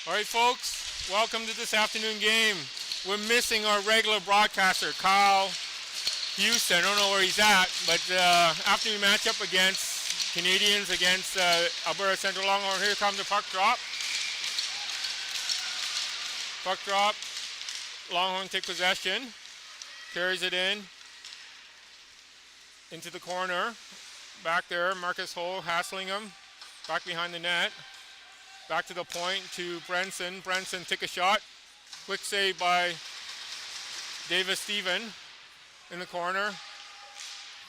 All right, folks, welcome to this afternoon game. We're missing our regular broadcaster, Kyle Houston. I don't know where he's at, but afternoon matchup against Canadians against Alberta Central Longhorn. Here comes the puck drop. Puck drop. Longhorn take possession. Carries it into the corner. Back there, Marcus Hull hassling him. Back behind the net. Back to the point to Brenson. Brenson take a shot. Quick save by Davis Stephen in the corner.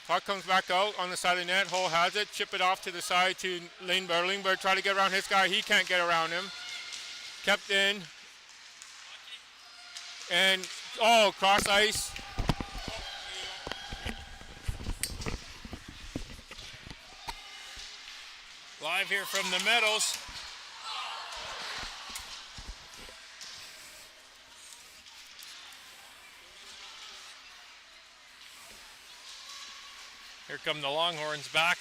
Puck comes back out on the side of the net. Hull has it. Chip it off to the side to Lindbergh. Lindbergh try to get around his guy. He can't get around him. Kept in. And, cross ice. Live here from the Meadows. Here come the Longhorns back.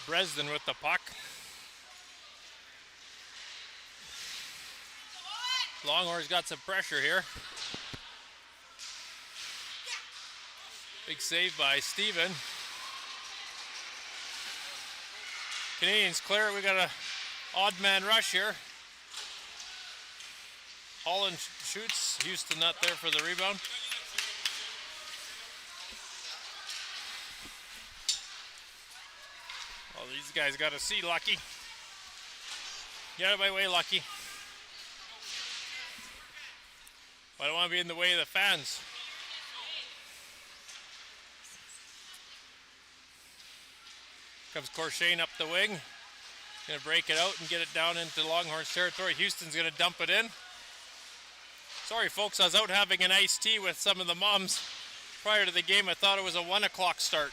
Bresden with the puck. Longhorns got some pressure here. Big save by Steven. Canadians clear. We got a odd man rush here. Holland shoots. Houston not there for the rebound. Well, these guys got to see Lucky. Get out of my way, Lucky. I don't want to be in the way of the fans. Comes Corshane up the wing. Gonna break it out and get it down into Longhorns territory. Houston's gonna dump it in. Sorry folks, I was out having an iced tea with some of the moms prior to the game. I thought it was a 1 o'clock start.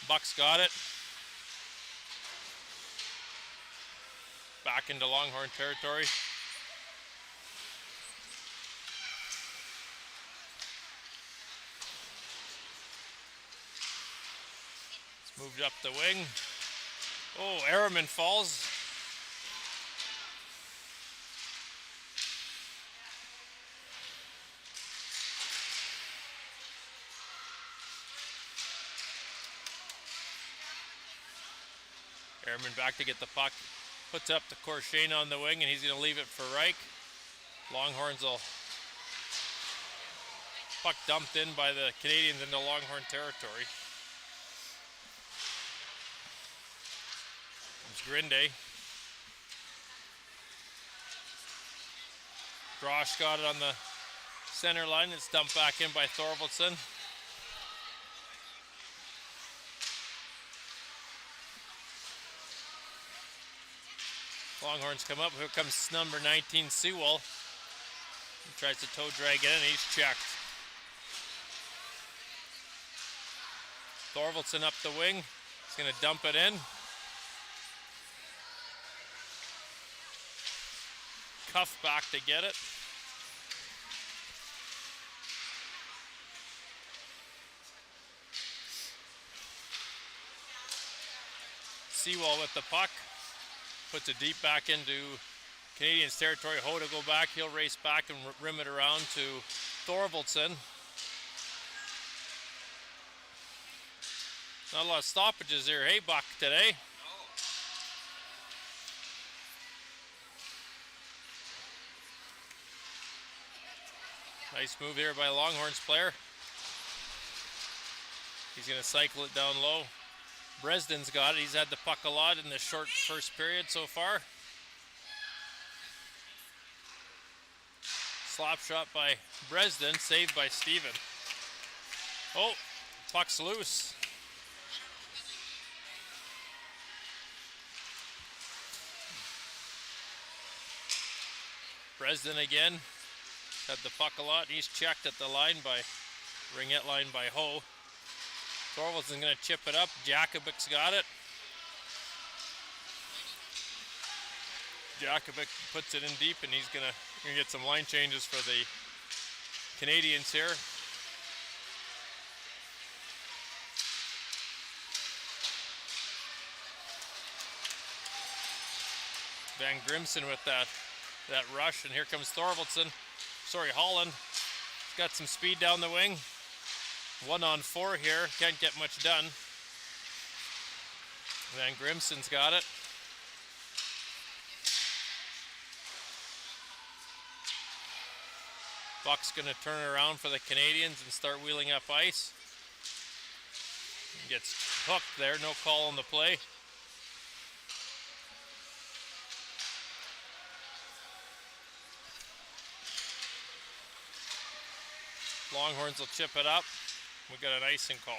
Bucks got it. Back into Longhorn territory. It's moved up the wing. Oh, Ehrman falls. Ehrman back to get the puck. Puts up to Corshane on the wing, and he's going to leave it for Reich. Longhorns will puck dumped in by the Canadians into Longhorn territory. Comes Grinde. Grosh got it on the center line. It's dumped back in by Thorvaldsen. Longhorns come up. Here comes number 19, Sewell. He tries to toe drag it in, and he's checked. Thorvaldsen up the wing. He's going to dump it in. Cuff back to get it. Sewell with the puck. Puts it deep back into Canadians territory. Ho to go back. He'll race back and rim it around to Thorvaldsen. Not a lot of stoppages here. Hey, Buck, today. Nice move here by a Longhorns player. He's going to cycle it down low. Bresden's got it. He's had the puck a lot in the short first period so far. Slap shot by Bresden, saved by Steven. Oh, puck's loose. Bresden again. Had the puck a lot. He's checked at the line by ringette line by Ho. Thorvaldsen's going to chip it up. Jakubik's got it. Jakubik puts it in deep, and he's going to get some line changes for the Canadians here. Van Grimson with that rush, and here comes Holland. He's got some speed down the wing. 1-on-4 here, can't get much done. Van Grimson's got it. Buck's going to turn around for the Canadians and start wheeling up ice. Gets hooked there, no call on the play. Longhorns will chip it up. We got an icing call.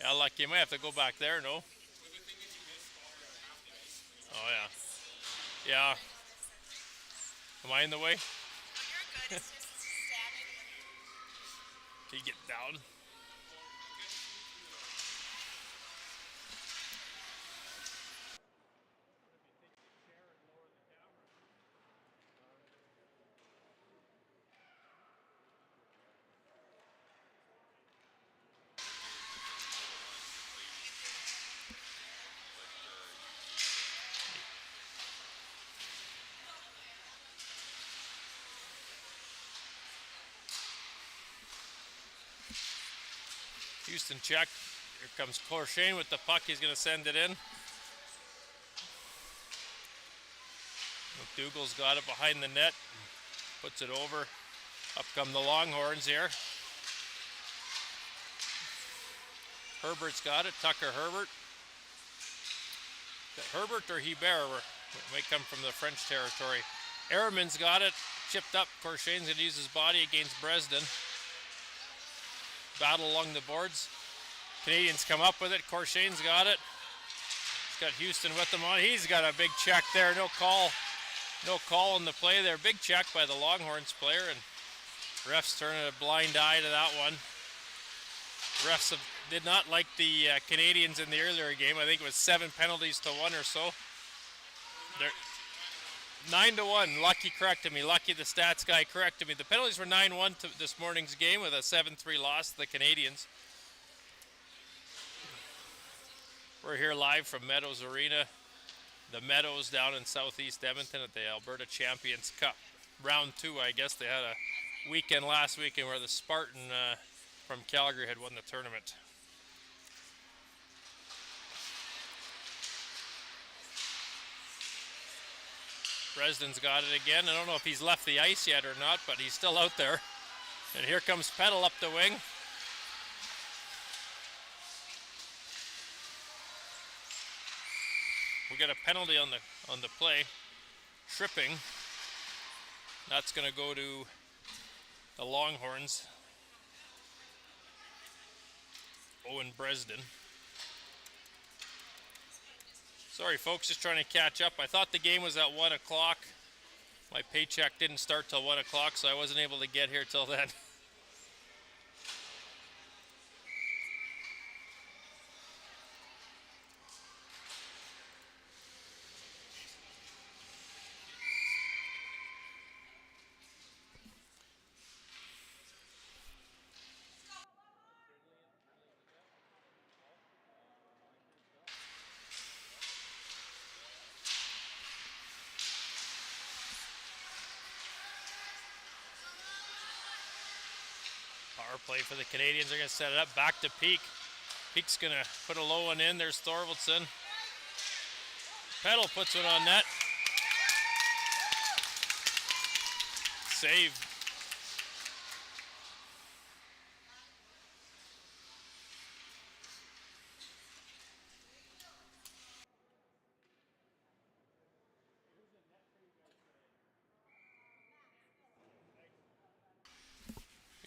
Yeah, lucky. You might have to go back there, no? Oh, yeah. Yeah. Am I in the way? Oh, you're good. It's just standing. Can you get down? Houston check. Here comes Corshane with the puck. He's going to send it in. McDougall's got it behind the net. Puts it over. Up come the Longhorns here. Herbert's got it. Tucker Herbert. Is that Herbert or Hebert? It might come from the French territory. Ehrman's got it. Chipped up. Corshane's going to use his body against Bresden. Battle along the boards. Canadians come up with it. Corshane's got it. He's got Houston with him on. He's got a big check there. No call on the play there. Big check by the Longhorns player, and refs turning a blind eye to that one. Refs did not like the Canadians in the earlier game. I think it was 7 penalties to 1 or so. They're 9-1. Lucky corrected me. Lucky the stats guy corrected me. The penalties were 9-1 to this morning's game with a 7-3 loss to the Canadians. We're here live from Meadows Arena. The Meadows down in southeast Edmonton at the Alberta Champions Cup. Round 2, I guess. They had a weekend last weekend where the Spartan from Calgary had won the tournament. Dresden's got it again. I don't know if he's left the ice yet or not, but he's still out there. And here comes Peddle up the wing. We got a penalty on the play. Tripping. That's going to go to the Longhorns. Owen Bresden. Sorry, folks, just trying to catch up. I thought the game was at 1 o'clock. My paycheck didn't start till 1 o'clock, so I wasn't able to get here till then. Power play for the Canadians. They're going to set it up back to Peak. Peak's going to put a low one in. There's Thorvaldson. Peddle puts one on net. Save.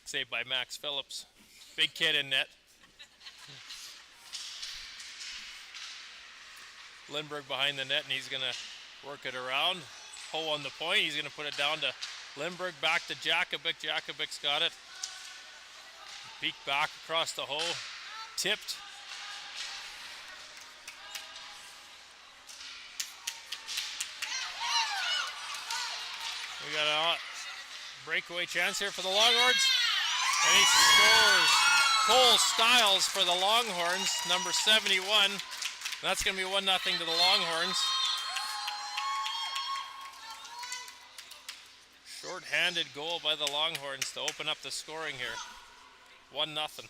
Saved by Max Phillips. Big kid in net. Lindbergh behind the net, and he's going to work it around. Ho on the point. He's going to put it down to Lindbergh. Back to Jakovic. Jakobic's got it. Peek back across the hole. Tipped. We got a breakaway chance here for the Longhorns. And he scores. Cole Stiles for the Longhorns, number 71. That's going to be 1-0 to the Longhorns. Short-handed goal by the Longhorns to open up the scoring here. 1-0.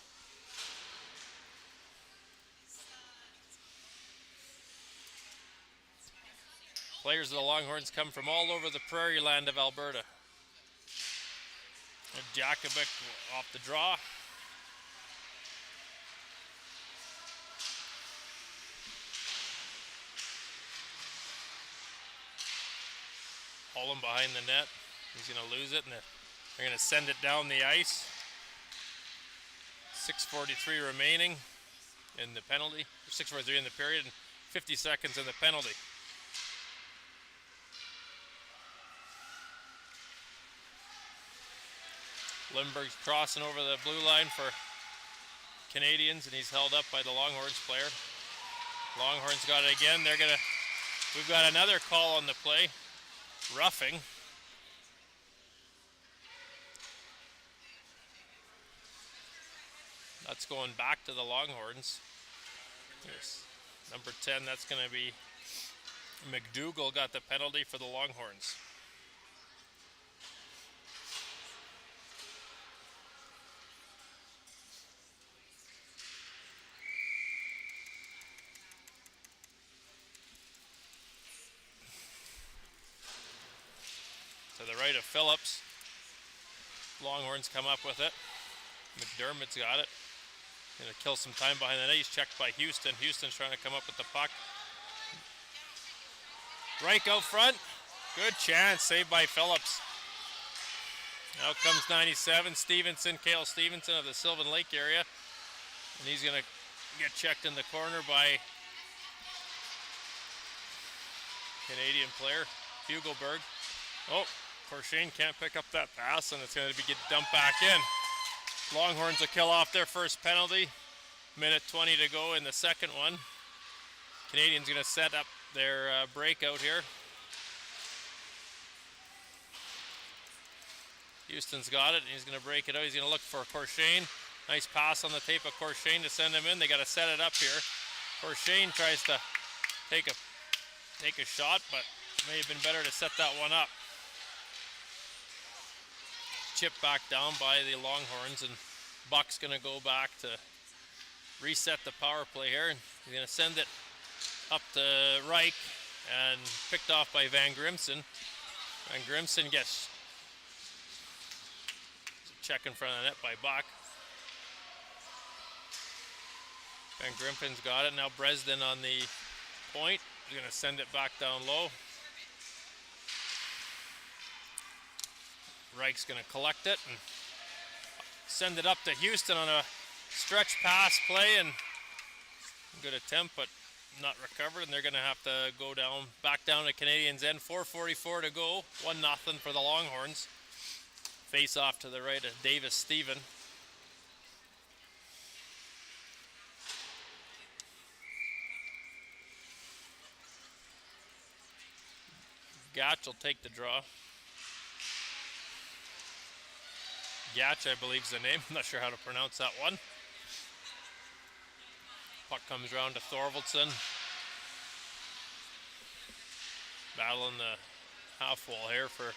Players of the Longhorns come from all over the prairie land of Alberta. And Jakovic off the draw. Holland behind the net. He's going to lose it, and they're going to send it down the ice. 6:43 remaining in the penalty. 6:43 in the period, and 50 seconds in the penalty. Lindbergh's crossing over the blue line for Canadians, and he's held up by the Longhorns player. Longhorns got it again. We've got another call on the play. Roughing. That's going back to the Longhorns. There's number 10, that's going to be McDougall got the penalty for the Longhorns. To the right of Phillips. Longhorns come up with it. McDermott's got it. Gonna kill some time behind the net. He's checked by Houston. Houston's trying to come up with the puck. Reich out front. Good chance. Saved by Phillips. Now comes 97. Stevenson, Cale Stevenson of the Sylvan Lake area. And he's gonna get checked in the corner by Canadian player, Fugelberg. Oh, Corshane can't pick up that pass, and it's going to be get dumped back in. Longhorns will kill off their first penalty. Minute 20 to go in the second one. Canadians going to set up their breakout here. Houston's got it, and he's going to break it out. He's going to look for Corshane. Nice pass on the tape of Corshane to send him in. They got to set it up here. Corshane tries to take a shot, but may have been better to set that one up. Chip back down by the Longhorns, and Buck's going to go back to reset the power play here. He's going to send it up to Reich, and picked off by Van Grimson. Van Grimson gets a check in front of the net by Buck. Van Grimson's got it. Now Bresden on the point. He's going to send it back down low. Reich's going to collect it and send it up to Houston on a stretch pass play, and good attempt but not recovered, and they're going to have to go back down to Canadians' end. 4:44 to go, 1-0 for the Longhorns. Face off to the right of Davis Stephen. Gatch will take the draw. Gatch, I believe, is the name. I'm not sure how to pronounce that one. Puck comes around to Thorvaldson. Battling the half wall here for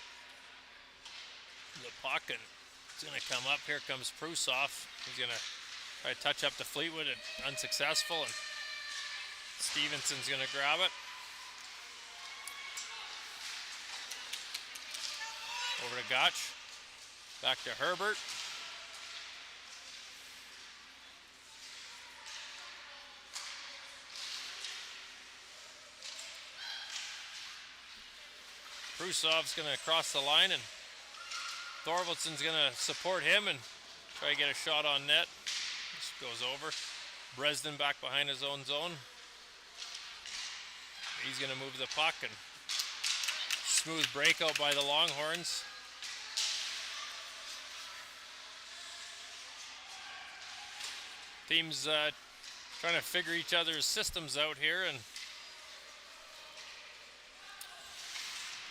the puck, and it's going to come up. Here comes Prusov. He's going to try to touch up to Fleetwood, and unsuccessful, and Stevenson's going to grab it. Over to Gotch. Back to Herbert. Prusov's going to cross the line, and Thorvaldson's going to support him and try to get a shot on net. This goes over. Bresden back behind his own zone. He's going to move the puck, and smooth breakout by the Longhorns. Teams trying to figure each other's systems out here, and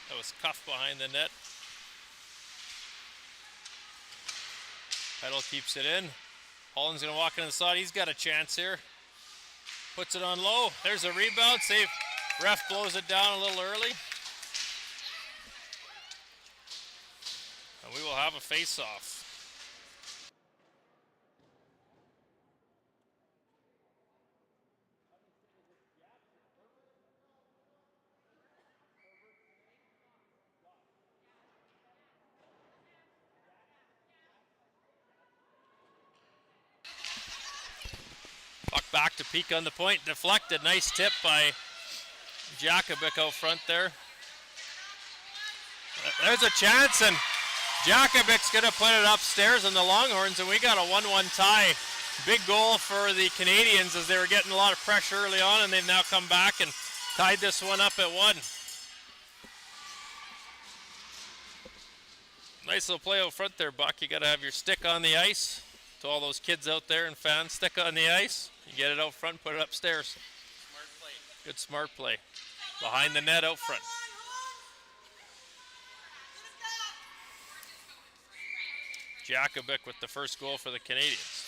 that was cuffed behind the net. Petal keeps it in. Holland's going to walk into the slot. He's got a chance here. Puts it on low. There's a rebound. Save. Ref blows it down a little early. And we will have a face-off. Puck back to Peak on the point. Deflected. Nice tip by Jakubik out front there. There's a chance, and Jakubik's going to put it upstairs on the Longhorns, and we got a 1-1 tie. Big goal for the Canadians as they were getting a lot of pressure early on, and they've now come back and tied this one up at 1. Nice little play out front there, Buck. You got to have your stick on the ice. To all those kids out there and fans, stick on the ice. You get it out front, put it upstairs. Smart play. Good smart play. Behind the net out front. Jakubik with the first goal for the Canadians.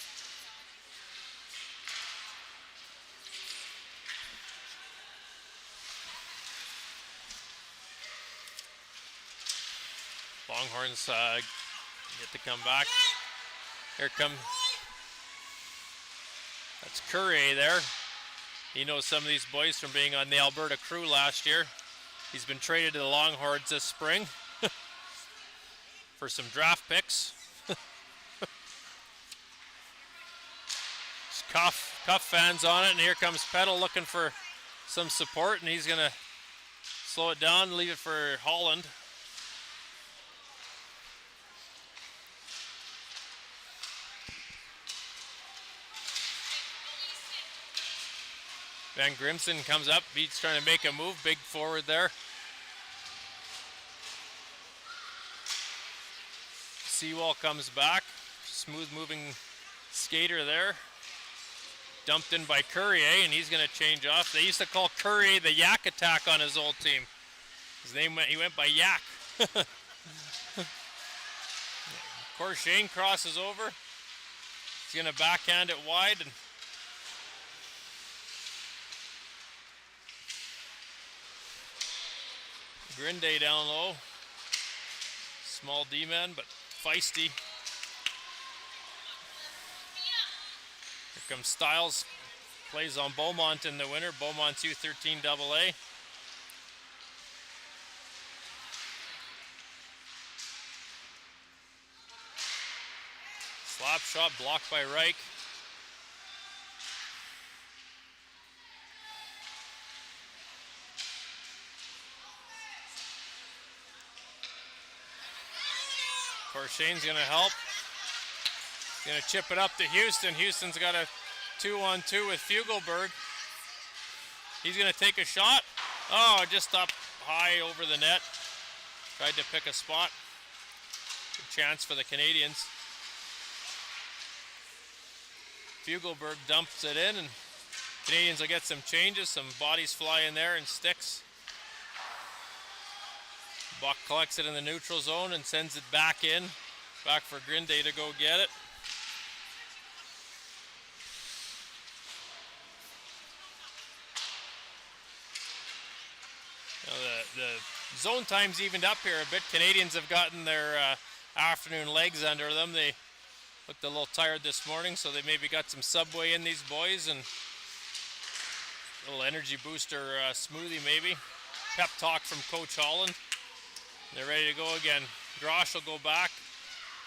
Longhorns get to come back. Here comes, that's Courier there. He knows some of these boys from being on the Alberta crew last year. He's been traded to the Longhorns this spring for some draft picks. Cuff fans on it, and here comes Petal looking for some support, and he's going to slow it down and leave it for Holland. Van Grimson comes up. Beats trying to make a move. Big forward there. Seawall comes back. Smooth moving skater there. Dumped in by Courier, and he's going to change off. They used to call Courier the Yak Attack on his old team. His name he went by Yak. Shane crosses over. He's going to backhand it wide, and Grinday down low. Small D-man, but feisty. Here comes Stiles. Plays on Beaumont in the winter. Beaumont's U13 AA. Slap shot blocked by Reich. Shane's going to help. Going to chip it up to Houston. Houston's got a 2-on-2 with Fugelberg. He's going to take a shot. Oh, just up high over the net. Tried to pick a spot. Good chance for the Canadians. Fugelberg dumps it in, and Canadians will get some changes. Some bodies fly in there and sticks. Buck collects it in the neutral zone and sends it back in. Back for Grinday to go get it. Now the zone time's evened up here a bit. Canadians have gotten their afternoon legs under them. They looked a little tired this morning, so they maybe got some Subway in these boys and a little energy booster smoothie maybe. Pep talk from Coach Holland. They're ready to go again. Grosh will go back.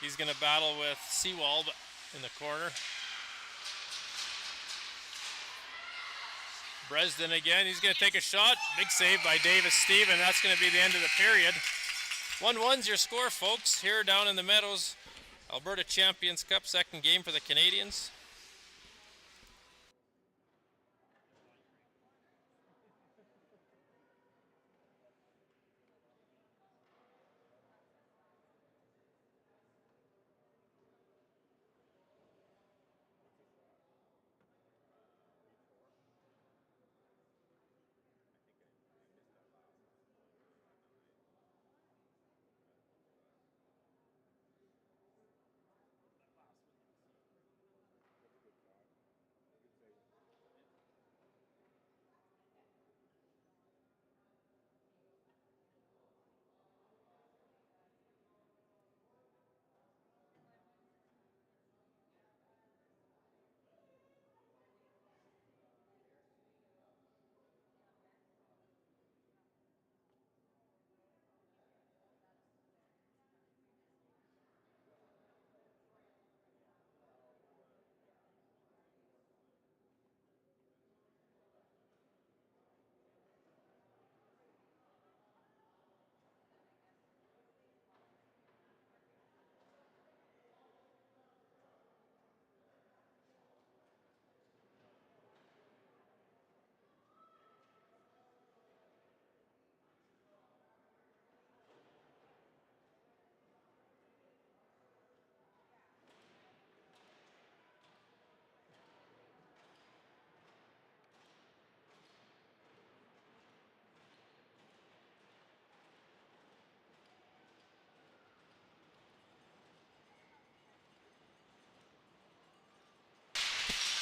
He's going to battle with Seawald in the corner. Bresden again. He's going to take a shot. Big save by Davis Steven. That's going to be the end of the period. 1-1's your score, folks. Here down in the Meadows, Alberta Champions Cup, second game for the Canadians.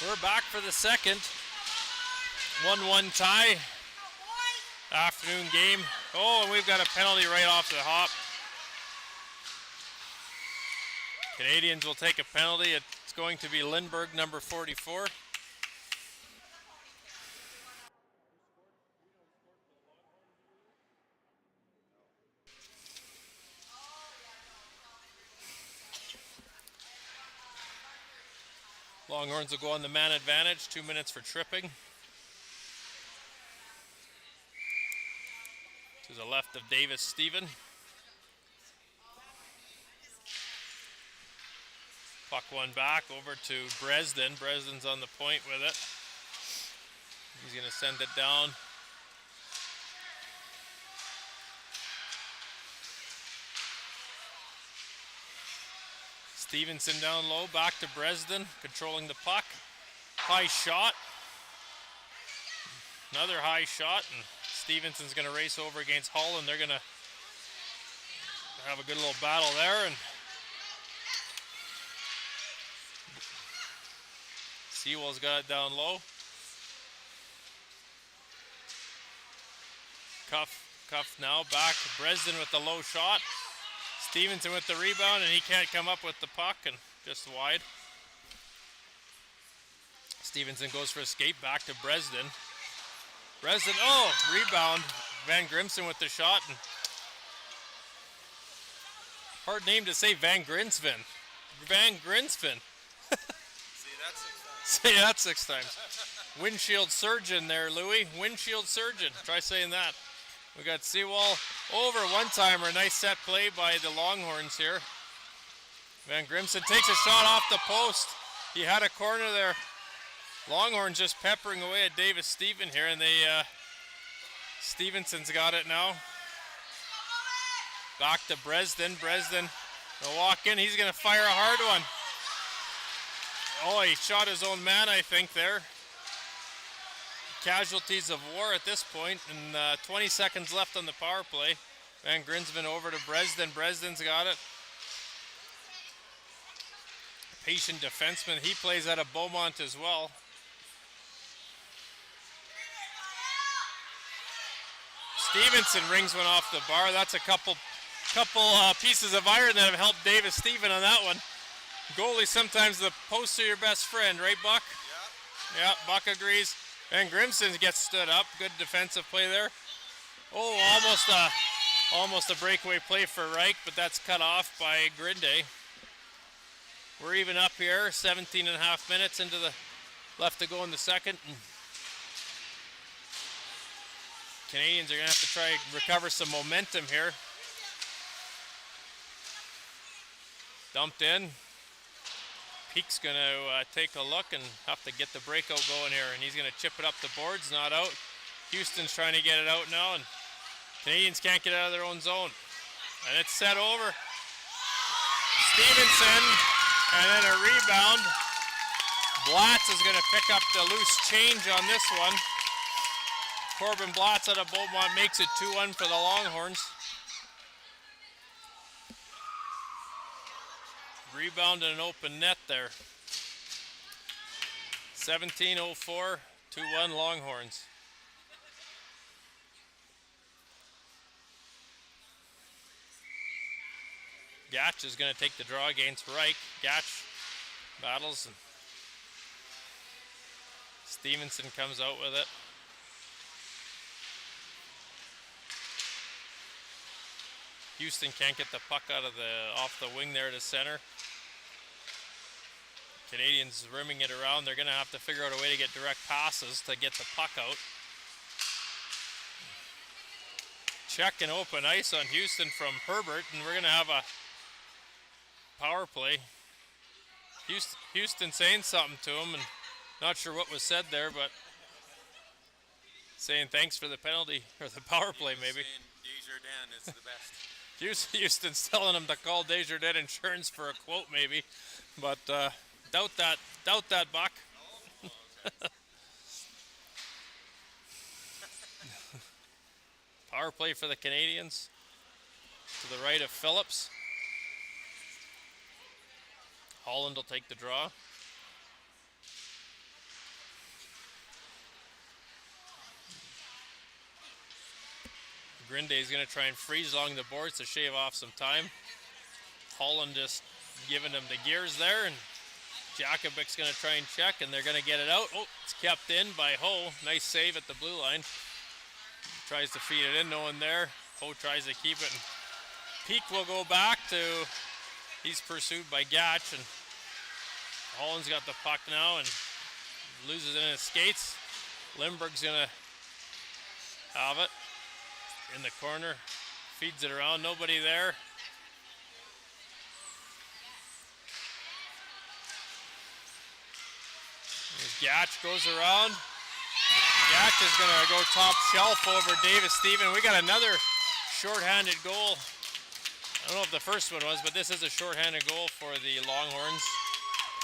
We're back for the second. 1-1 tie. Afternoon game. Oh, and we've got a penalty right off the hop. Canadians will take a penalty. It's going to be Lindbergh, number 44. Longhorns will go on the man advantage. 2 minutes for tripping. To the left of Davis Stephen. Puck one back over to Bresden. Bresden's on the point with it. He's going to send it down. Stevenson down low, back to Bresden, controlling the puck. High shot. Another high shot, and Stevenson's going to race over against Hull, and they're going to have a good little battle there. And Sewell's got it down low. Cuff now, back to Bresden with the low shot. Stevenson with the rebound, and he can't come up with the puck, and just wide. Stevenson goes for a skate, back to Bresden. Bresden, oh, rebound. Van Grimson with the shot. And hard name to say, Van Grinsven. Van Grinsven. Say that 6 times. Windshield surgeon there, Louis. Windshield surgeon. Try saying that. We got Sewell over one-timer. Nice set play by the Longhorns here. Van Grimson takes a shot off the post. He had a corner there. Longhorns just peppering away at Davis Stephen here, and Stevenson's got it now. Back to Bresden. Bresden will walk in. He's going to fire a hard one. Oh, he shot his own man, I think, there. Casualties of war at this point, and 20 seconds left on the power play. Van Grinsven over to Bresden. Bresden's got it. Patient defenseman. He plays out of Beaumont as well. Stevenson rings one off the bar. That's a couple pieces of iron that have helped Davis Stephen on that one. Goalie, sometimes the posts are your best friend, right, Buck? Yeah, Buck agrees. Van Grimson gets stood up. Good defensive play there. Oh, almost a breakaway play for Reich, but that's cut off by Grinday. We're even up here, 17 and a half minutes into the left to go in the second. Canadians are going to have to try and recover some momentum here. Dumped in. Peake's going to take a look and have to get the breakout going here, and he's going to chip it up the boards, not out. Houston's trying to get it out now, and Canadians can't get out of their own zone. And it's set over. Stevenson, and then a rebound. Blatz is going to pick up the loose change on this one. Corbin Blatz out of Beaumont makes it 2-1 for the Longhorns. Rebound and an open net there. 17:04, 2-1 Longhorns. Gatch is going to take the draw against Reich. Gatch battles, and Stevenson comes out with it. Houston can't get the puck off the wing there to center. Canadians rimming it around. They're going to have to figure out a way to get direct passes to get the puck out. Check and open ice on Houston from Herbert, and we're going to have a power play. Houston saying something to him, and not sure what was said there, but saying thanks for the penalty, or the power play maybe. Desjardins is the best. Houston's telling him to call Desjardins Insurance for a quote maybe, but doubt that, Buck. Oh, okay. Power play for the Canadians. To the right of Phillips. Holland will take the draw. Grinde is going to try and freeze along the boards to shave off some time. Holland just giving them the gears there, and Jakubik's going to try and check, and they're going to get it out. Oh, it's kept in by Ho. Nice save at the blue line. Tries to feed it in, no one there. Ho tries to keep it, and Peak will go back to, he's pursued by Gatch, and Holland's got the puck now and loses it in his skates. Lindbergh's going to have it in the corner, feeds it around, nobody there. Gatch goes around. Gatch is going to go top shelf over Davis Stephen. We got another shorthanded goal. I don't know if the first one was, but this is a shorthanded goal for the Longhorns.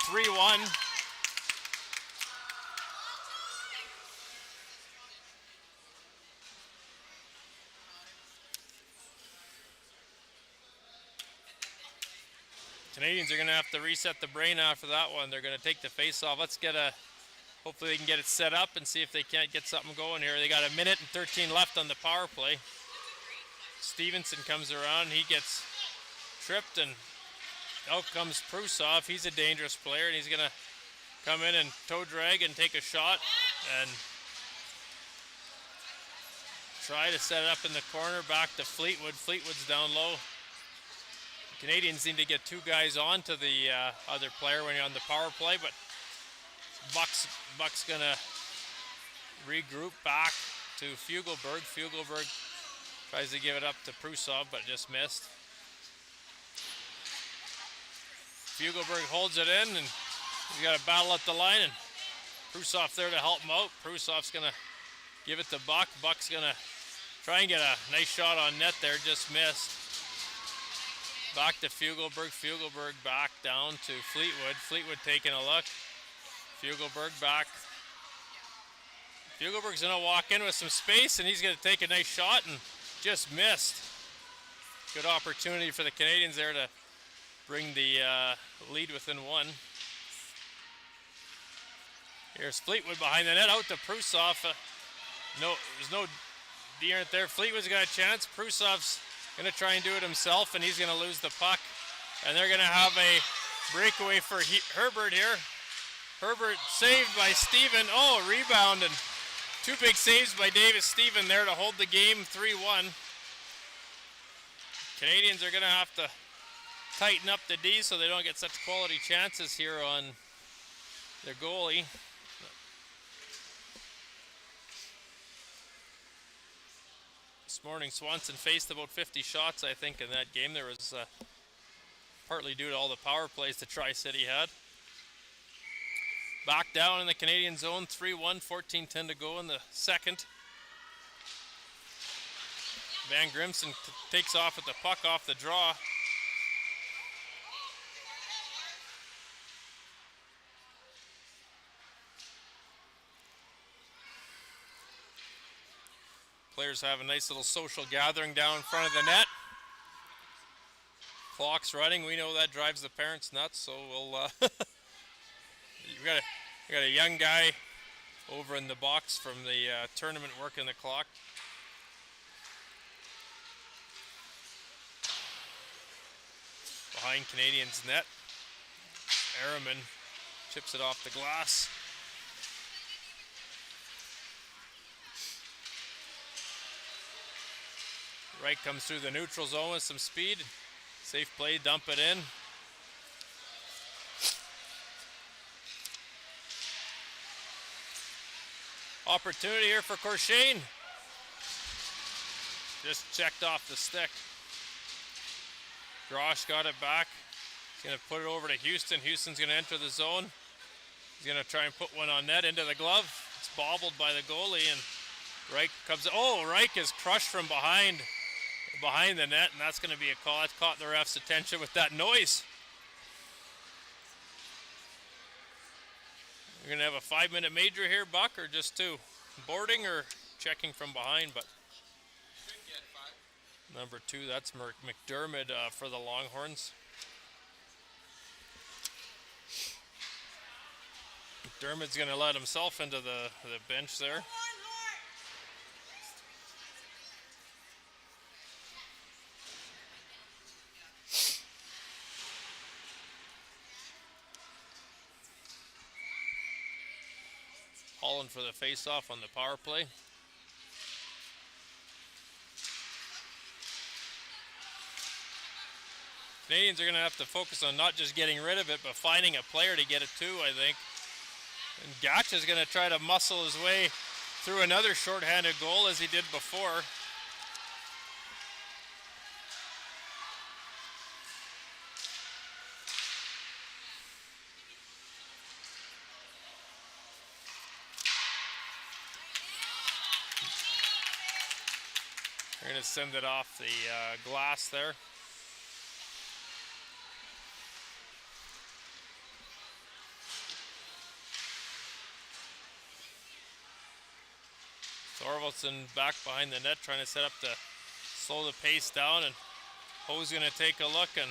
3-1. Canadians are going to have to reset the brain after that one. They're going to take the face off. Hopefully they can get it set up and see if they can't get something going here. They got 1 minute and 13 left on the power play. Stevenson comes around. He gets tripped, and out comes Prusov. He's a dangerous player, and he's going to come in and toe drag and take a shot and try to set it up in the corner. Back to Fleetwood. Fleetwood's down low. Canadians need to get 2 guys on to the other player when you're on the power play, but Buck's gonna regroup back to Fugelberg. Fugelberg tries to give it up to Prusov, but just missed. Fugelberg holds it in, and he's got a battle at the line, and Prusov there to help him out. Prusov's gonna give it to Buck. Buck's gonna try and get a nice shot on net there, just missed. Back to Fugelberg. Fugelberg back down to Fleetwood. Fleetwood taking a look. Fugelberg back. Fugelberg's going to walk in with some space, and he's going to take a nice shot and just missed. Good opportunity for the Canadians there to bring the lead within 1. Here's Fleetwood behind the net, out to Prusov. No, there's no deerrant there. Fleetwood's got a chance. Prusov's going to try and do it himself, and he's going to lose the puck. And they're going to have a breakaway for Herbert here. Herbert saved by Steven. Oh, rebound, and 2 big saves by Davis Stephen there to hold the game 3-1. Canadians are going to have to tighten up the D so they don't get such quality chances here on their goalie. This morning, Swanson faced about 50 shots, I think, in that game. There was partly due to all the power plays the Tri-City had. Back down in the Canadian zone, 3-1, 14-10 to go in the second. Van Grimson takes off with the puck off the draw. Players have a nice little social gathering down in front of the net. Clock's running. We know that drives the parents nuts, so we'll we got a young guy over in the box from the tournament working the clock. Behind Canadians' net. Araman chips it off the glass. Wright comes through the neutral zone with some speed. Safe play, dump it in. Opportunity here for Corshane. Just checked off the stick. Grosh got it back. He's going to put it over to Houston. Houston's going to enter the zone. He's going to try and put one on net into the glove. It's bobbled by the goalie, and Reich comes. Oh, Reich is crushed from behind the net, and that's going to be a call. That's caught the ref's attention with that noise. You're going to have a 5-minute major here, Buck, or just 2? Boarding or checking from behind, but number 2, that's McDermott for the Longhorns. McDermott's going to let himself into the bench there. Holland for the face-off on the power play. Canadians are going to have to focus on not just getting rid of it, but finding a player to get it to, I think. And Gatch is going to try to muscle his way through another shorthanded goal as he did before. They're going to send it off the glass there. Thorvaldson back behind the net trying to set up to slow the pace down, and Ho's going to take a look and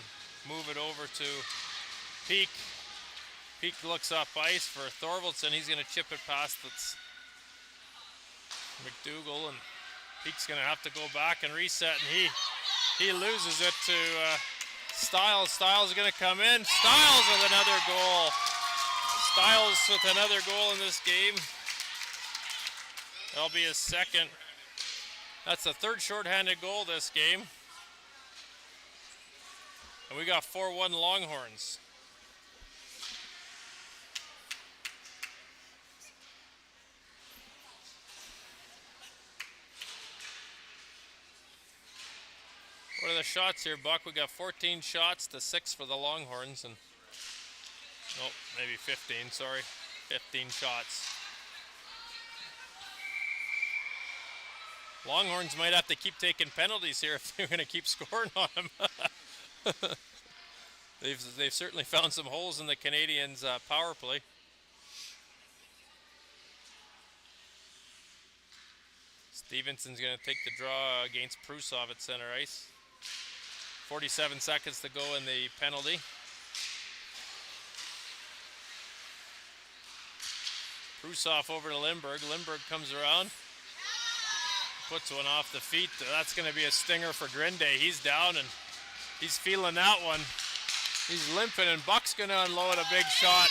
move it over to Peak. Peak looks up ice for Thorvaldson. He's going to chip it past McDougall, and Peak's going to have to go back and reset, and he loses it to Stiles. Stiles is going to come in. Stiles with another goal. Stiles with another goal in this game. That'll be his second. That's the third shorthanded goal this game. And we got 4-1 Longhorns. What are the shots here, Buck? We got 14 shots to 6 for the Longhorns, and oh, maybe 15, sorry. 15 shots. Longhorns might have to keep taking penalties here if they're going to keep scoring on them. They've certainly found some holes in the Canadians' power play. Stevenson's going to take the draw against Prusov at center ice. 47 seconds to go in the penalty. Prusov over to Lindbergh. Lindbergh comes around. Puts one off the feet. That's going to be a stinger for Grinday. He's down and he's feeling that one. He's limping, and Buck's going to unload a big shot.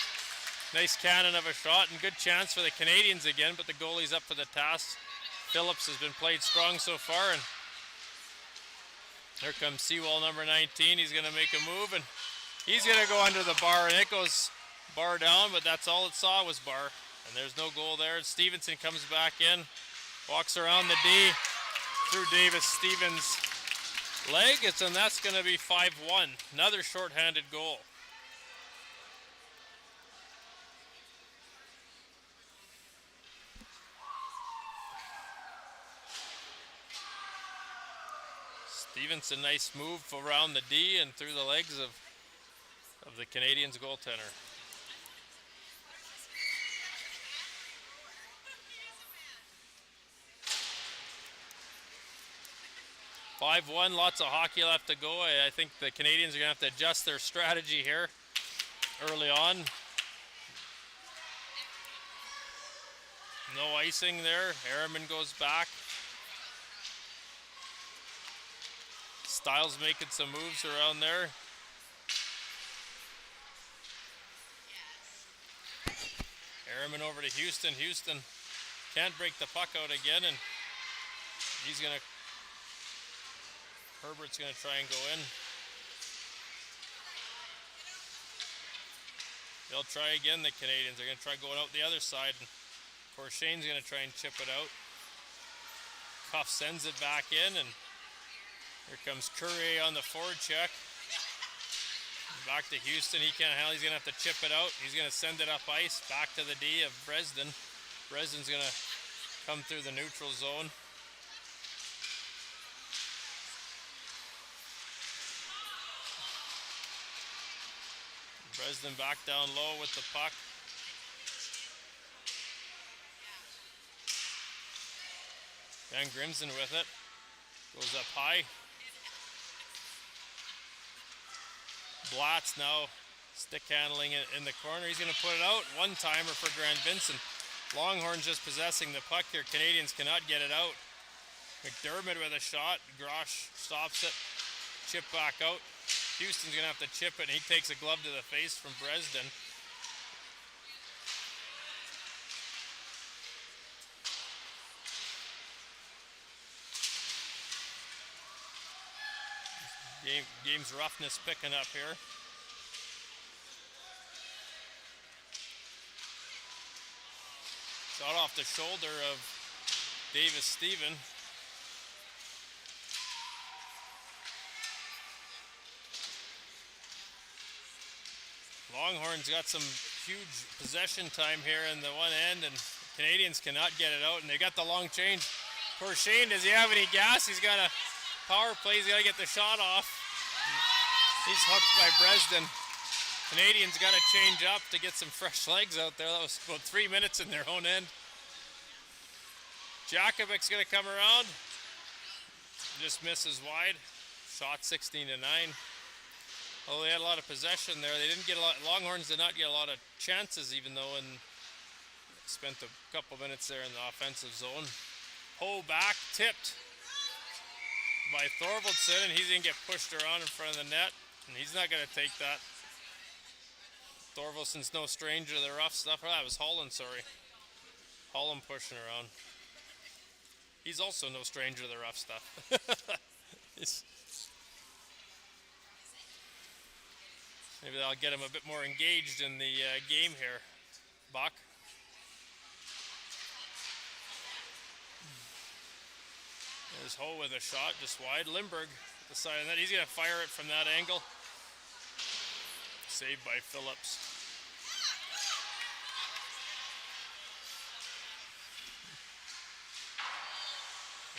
Nice cannon of a shot, and good chance for the Canadians again, but the goalie's up for the task. Phillips has been played strong so far, and here comes Sewell, number 19. He's going to make a move, and he's going to go under the bar, and it goes bar down, but that's all it saw was bar, and there's no goal there. Stevenson comes back in. Walks around the D through Davis Stevens' leg, and that's going to be 5-1. Another shorthanded goal. Stevenson, nice move around the D and through the legs of the Canadians goaltender. 5-1, lots of hockey left to go. I think the Canadians are going to have to adjust their strategy here early on. No icing there. Harriman goes back. Stiles making some moves around there. Harriman over to Houston. Houston can't break the puck out again, and he's going to Herbert's going to try and go in. They'll try again, the Canadians. They're going to try going out the other side. And Corshane's going to try and chip it out. Cuff sends it back in, and here comes Courier on the forward check. Back to Houston. He can't handle. He's going to have to chip it out. He's going to send it up ice. Back to the D of Bresden. Bresden's going to come through the neutral zone. Bresden back down low with the puck. Van Grimson with it. Goes up high. Blatz now stick handling it in the corner. He's going to put it out. One-timer for Grant Vincent. Longhorns just possessing the puck here. Canadians cannot get it out. McDermott with a shot. Grosh stops it. Chip back out. Houston's going to have to chip it, and he takes a glove to the face from Bresden. Game's roughness picking up here. Shot off the shoulder of Davis Stephen. Longhorns got some huge possession time here in the one end, and Canadians cannot get it out, and they got the long change. Corshane, does he have any gas? He's got a power play. He's got to get the shot off. He's hooked by Bresden. Canadians got to change up to get some fresh legs out there. That was about 3 minutes in their own end. Jakubik's going to come around. Just misses wide. Shot 16-9. Oh, they had a lot of possession there. They didn't get a lot. Longhorns did not get a lot of chances, even though spent a couple minutes there in the offensive zone. Ho back, tipped by Thorvaldson, and he's going to get pushed around in front of the net, and he's not going to take that. Thorvaldson's no stranger to the rough stuff. Oh, that was Holland, sorry. Holland pushing around. He's also no stranger to the rough stuff. Maybe that'll get him a bit more engaged in the game here. Bach. There's Ho with a shot just wide. Lindbergh at the side of that. He's going to fire it from that angle. Saved by Phillips.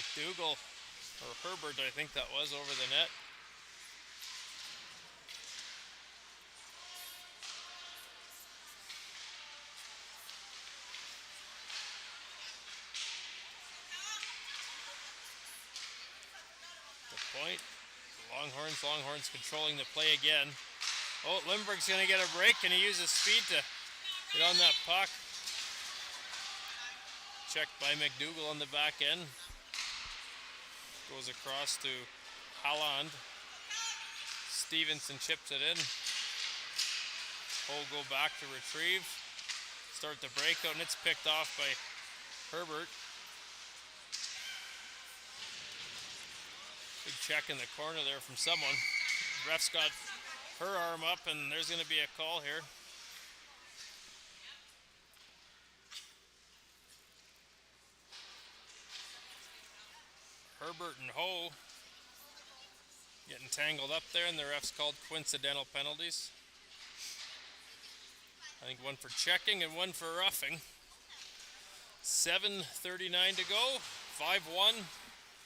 McDougall, or Herbert, I think that was, over the net. Point. Longhorns controlling the play again. Oh, Lindbergh's going to get a break. Can he use his speed to get on that puck? Checked by McDougall on the back end. Goes across to Halland. Stevenson chips it in. Ho go back to retrieve. Start the breakout, and it's picked off by Herbert. Big check in the corner there from someone. The ref's got her arm up, and there's going to be a call here. Herbert and Ho getting tangled up there, and the ref's called coincidental penalties. I think one for checking and one for roughing. 7:39 to go. 5-1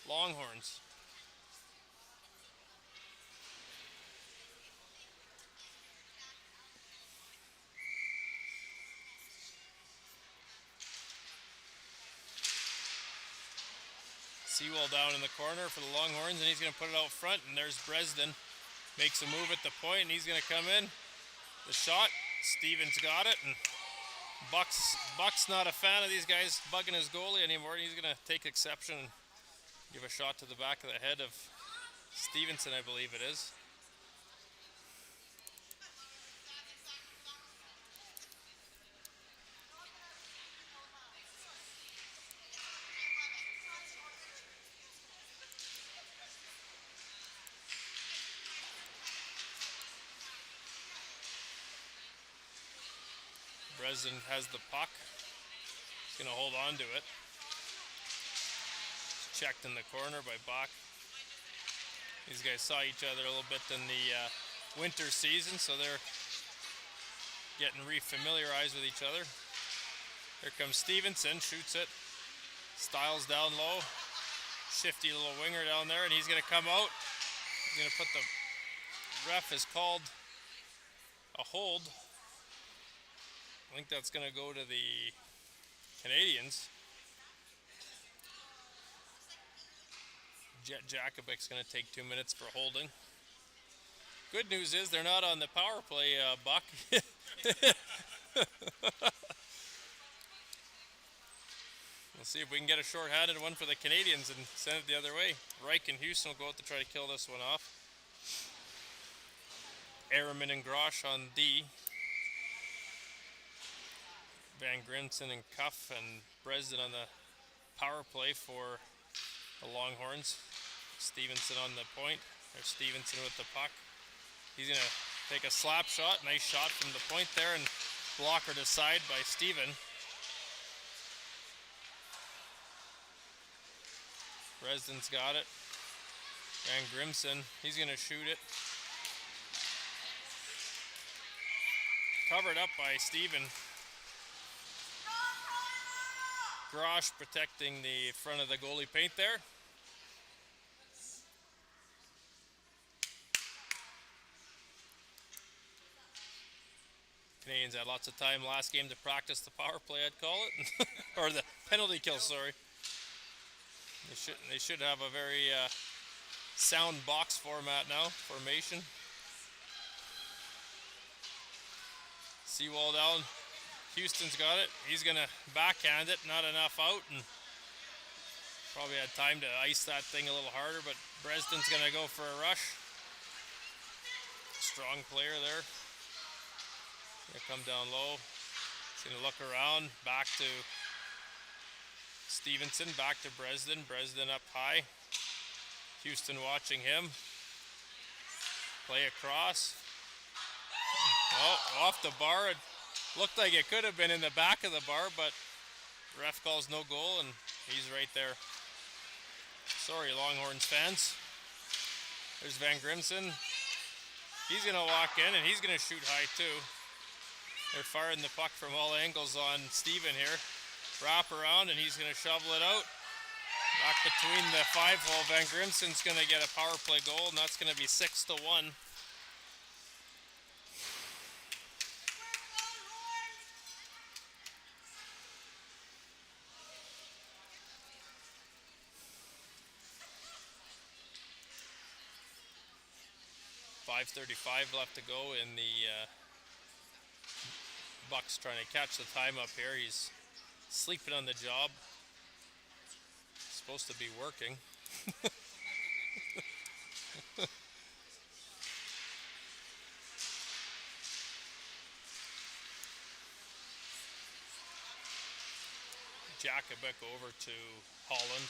Longhorns. Sewell down in the corner for the Longhorns, and he's going to put it out front, and there's Bresden. Makes a move at the point, and he's going to come in. The shot, Stevens got it, and Buck's not a fan of these guys bugging his goalie anymore. He's going to take exception and give a shot to the back of the head of Stevenson, I believe it is. Bresden has the puck. He's going to hold on to it. Checked in the corner by Bach. These guys saw each other a little bit in the winter season, so they're getting refamiliarized with each other. Here comes Stevenson, shoots it. Styles down low. Shifty little winger down there, and he's going to come out. He's going to put the ref has called a hold. I think that's going to go to the Canadians. Jakubik's going to take 2 minutes for holding. Good news is they're not on the power play, Buck. We'll see if we can get a short-handed one for the Canadians and send it the other way. Reich and Houston will go out to try to kill this one off. Ehrman and Grosh on D. Van Grimson and Cuff and Bresden on the power play for the Longhorns. Stevenson on the point. There's Stevenson with the puck. He's going to take a slap shot. Nice shot from the point there, and blockered aside by Steven. Dresden's got it. Van Grimson, he's going to shoot it. Covered up by Steven. Grosh protecting the front of the goalie paint there. Canadians had lots of time last game to practice the power play, I'd call it. Or the penalty kill, sorry. They should have a very sound box format now, formation. Seawall down. Houston's got it. He's going to backhand it. Not enough out. And probably had time to ice that thing a little harder, but Bresden's going to go for a rush. Strong player there. Going to come down low. He's going to look around. Back to Stevenson. Back to Bresden. Bresden up high. Houston watching him. Play across. Oh, off the bar. It looked like it could have been in the back of the bar, but ref calls no goal, and he's right there. Sorry, Longhorns fans. There's Van Grimson. He's going to walk in, and he's going to shoot high too. They're firing the puck from all angles on Steven here. Wrap around, and he's going to shovel it out. Back between the 5-hole. Van Grimson's going to get a power play goal, and that's going to be 6-1. 5:35 left to go in the Bucks trying to catch the time up here. He's sleeping on the job. Supposed to be working. Jakubik over to Holland.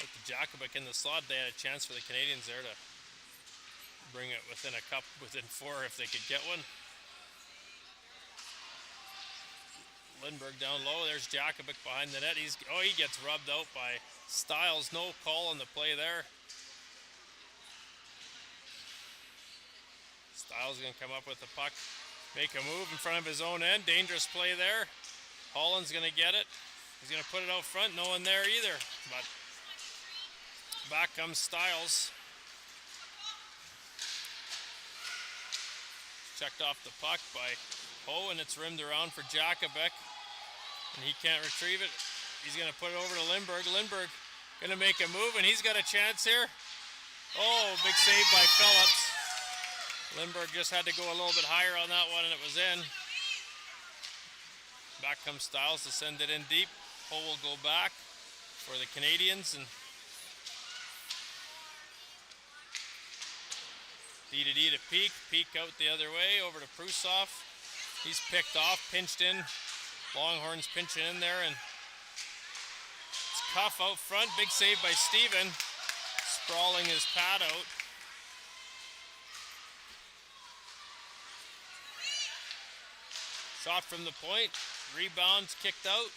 With the Jakubik in the slot, they had a chance for the Canadians there to bring it within a cup, within 4 if they could get one. Lindbergh down low. There's Jakubik behind the net. He gets rubbed out by Styles. No call on the play there. Styles going to come up with the puck, make a move in front of his own end. Dangerous play there. Holland's going to get it. He's going to put it out front. No one there either. But back comes Styles. Checked off the puck by Ho, and it's rimmed around for Jakubik. And he can't retrieve it. He's going to put it over to Lindbergh. Lindbergh going to make a move, and he's got a chance here. Oh, big save by Phillips. Lindbergh just had to go a little bit higher on that one, and it was in. Back comes Styles to send it in deep. Ho will go back for the Canadians, and D to D to Peak. Peak out the other way over to Prusov. He's picked off, pinched in. Longhorns pinching in there, and it's Cuff out front. Big save by Steven. Sprawling his pad out. Shot from the point. Rebounds kicked out.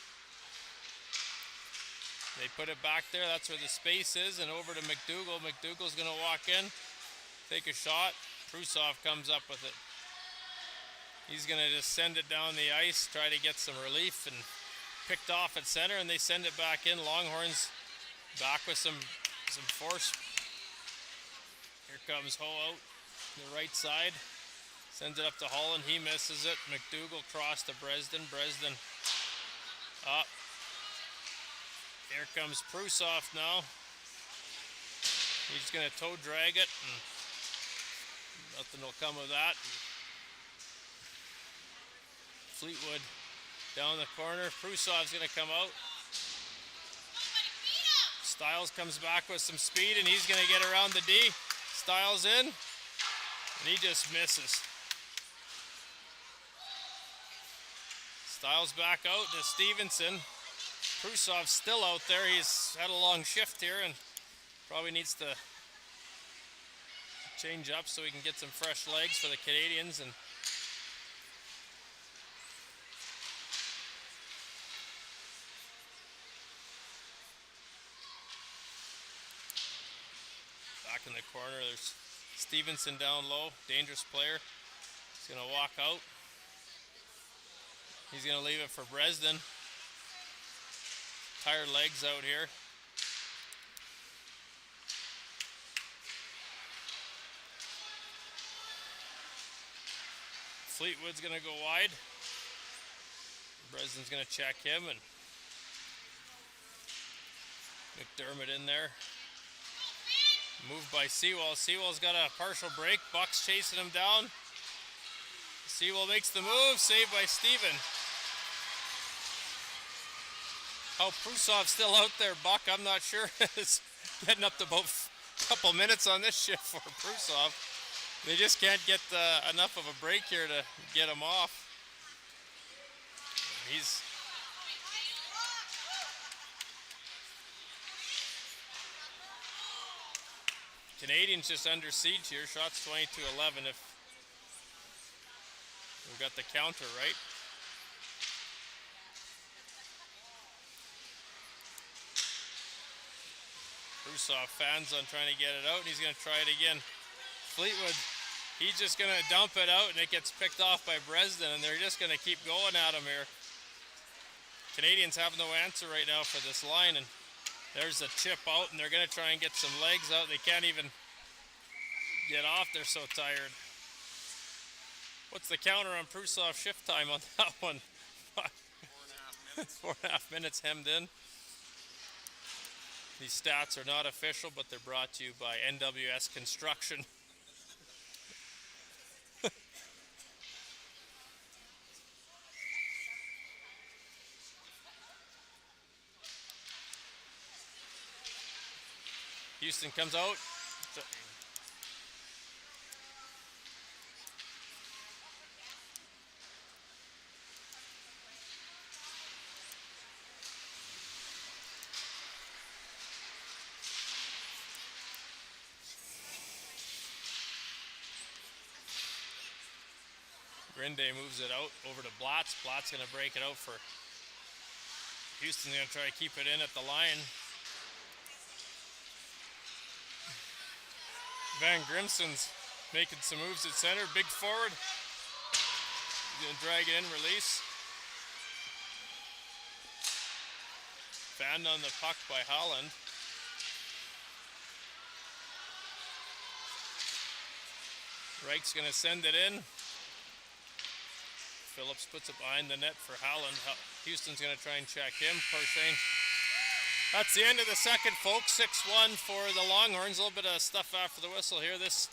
They put it back there. That's where the space is, and over to McDougall. McDougall's going to walk in, take a shot. Prusov comes up with it. He's going to just send it down the ice, try to get some relief, and picked off at center, and they send it back in. Longhorns back with some force. Here comes Ho out the right side. Sends it up to Holland. He misses it. McDougall cross to Bresden. Bresden up. Here comes Prusov now. He's going to toe drag it, and nothing will come of that. Fleetwood down the corner. Prusov's going to come out. Styles comes back with some speed, and he's going to get around the D. Styles in, and he just misses. Styles back out to Stevenson. Prusov's still out there. He's had a long shift here and probably needs to change up so we can get some fresh legs for the Canadians. And back in the corner, there's Stevenson down low, dangerous player. He's going to walk out. He's going to leave it for Bresden. Tired legs out here. Fleetwood's going to go wide. Bresden's going to check him, and McDermott in there. Moved by Sewell. Sewell's got a partial break. Buck's chasing him down. Sewell makes the move. Saved by Steven. How Prusov's still out there, Buck, I'm not sure. It's getting up to about a couple minutes on this shift for Prusov. They just can't get enough of a break here to get him off. He's Canadians just under siege here. Shots 20-11 if we've got the counter right. Prusov fans on trying to get it out, and he's going to try it again. Fleetwood, he's just going to dump it out, and it gets picked off by Bresden, and they're just going to keep going at him here. Canadians have no answer right now for this line, and there's a chip out, and they're going to try and get some legs out. They can't even get off. They're so tired. What's the counter on Prusov shift time on that one? 4.5 minutes. 4.5 minutes hemmed in. These stats are not official, but they're brought to you by NWS Construction. Houston comes out. Grinde moves it out over to Blatz. Blatz going to break it out for Houston's going to try to keep it in at the line. Van Grimson's making some moves at center. Big forward. He's going to drag it in, release. Fanned on the puck by Holland. Reich's going to send it in. Phillips puts it behind the net for Holland. Houston's going to try and check him. Corshane. That's the end of the second, folks. 6-1 for the Longhorns. A little bit of stuff after the whistle here. This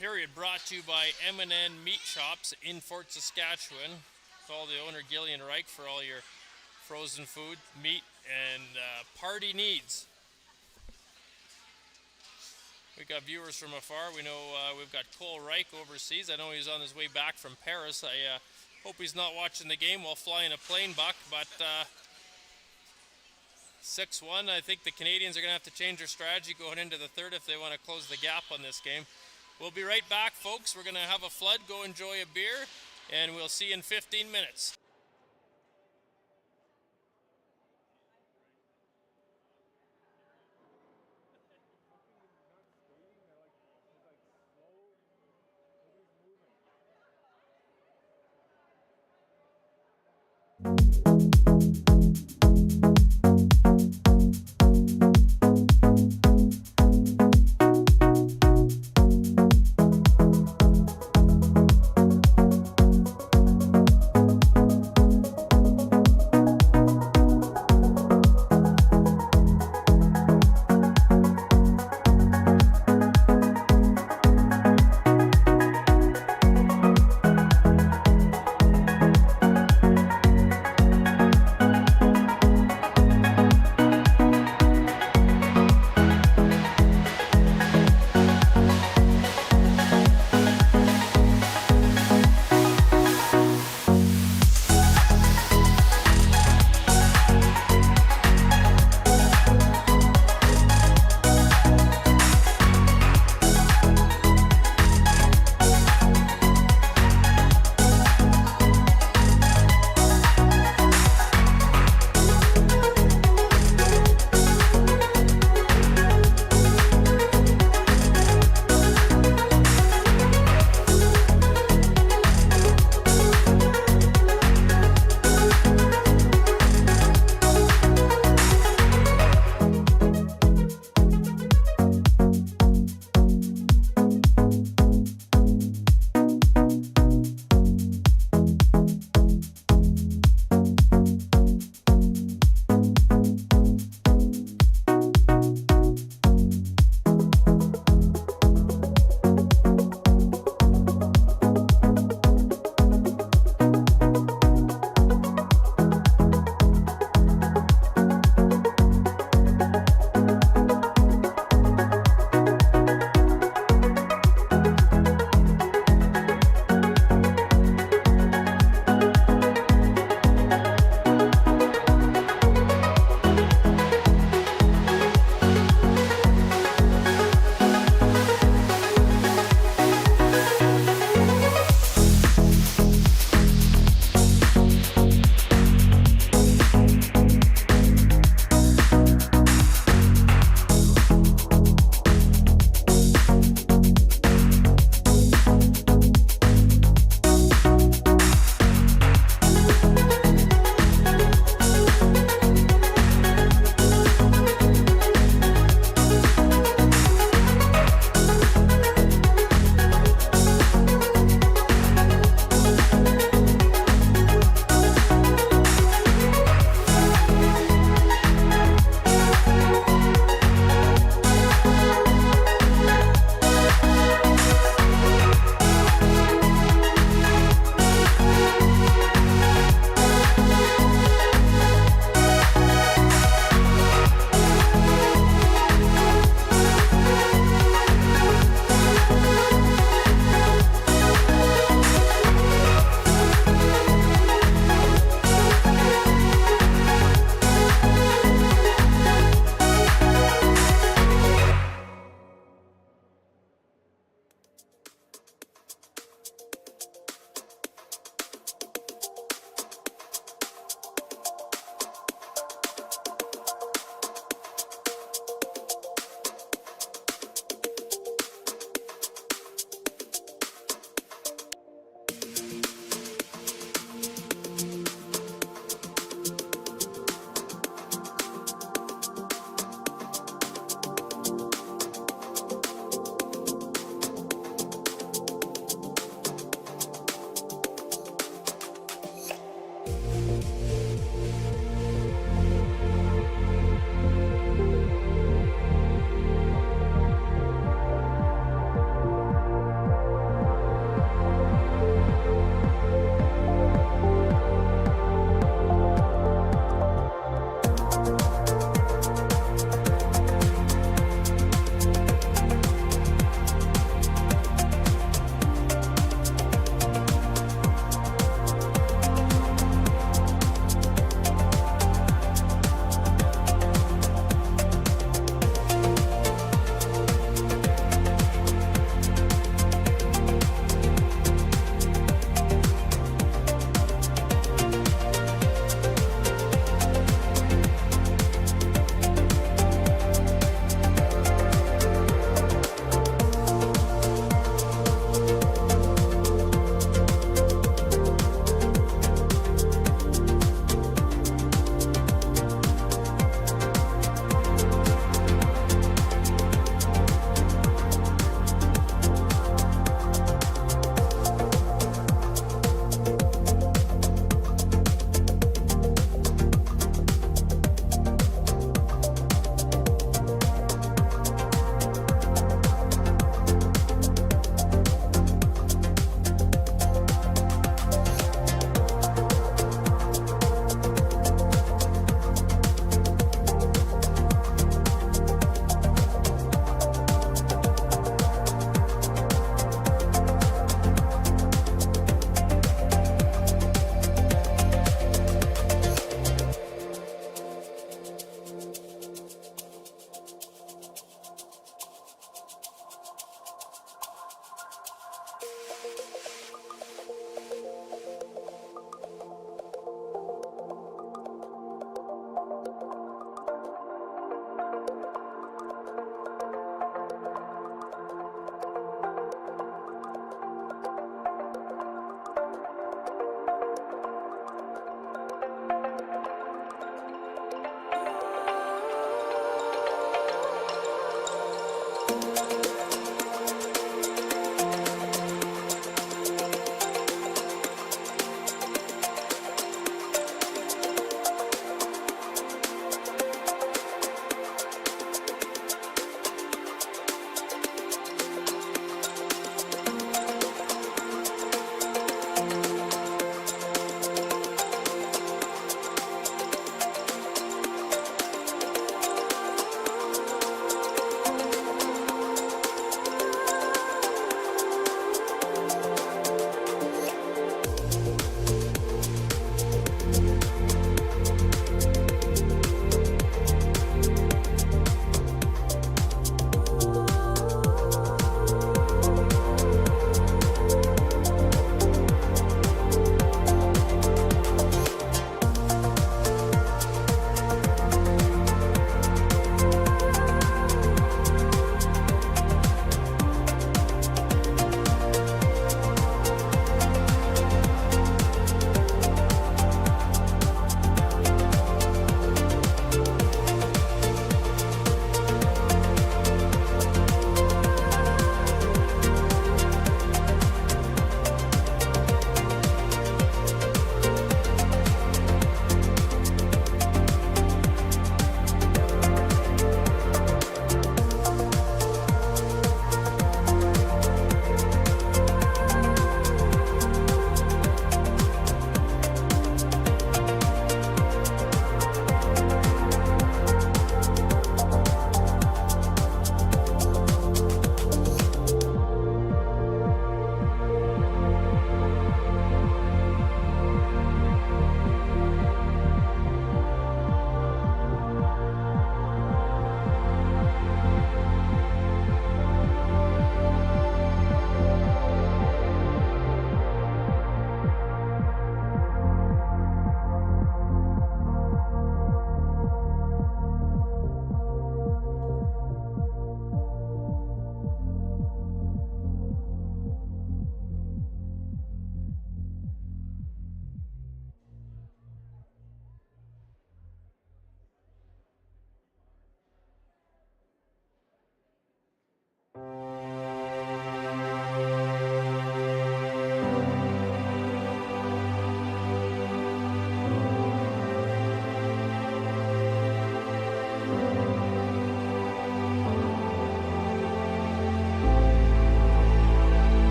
period brought to you by M&N Meat Shops in Fort Saskatchewan. Call the owner Gillian Reich for all your frozen food, meat, and party needs. We've got viewers from afar. We know we've got Cole Reich overseas. I know he's on his way back from Paris. I hope he's not watching the game while flying a plane, Buck, but 6-1. I think the Canadians are going to have to change their strategy going into the third if they want to close the gap on this game. We'll be right back, folks. We're going to have a flood. Go enjoy a beer, and we'll see you in 15 minutes.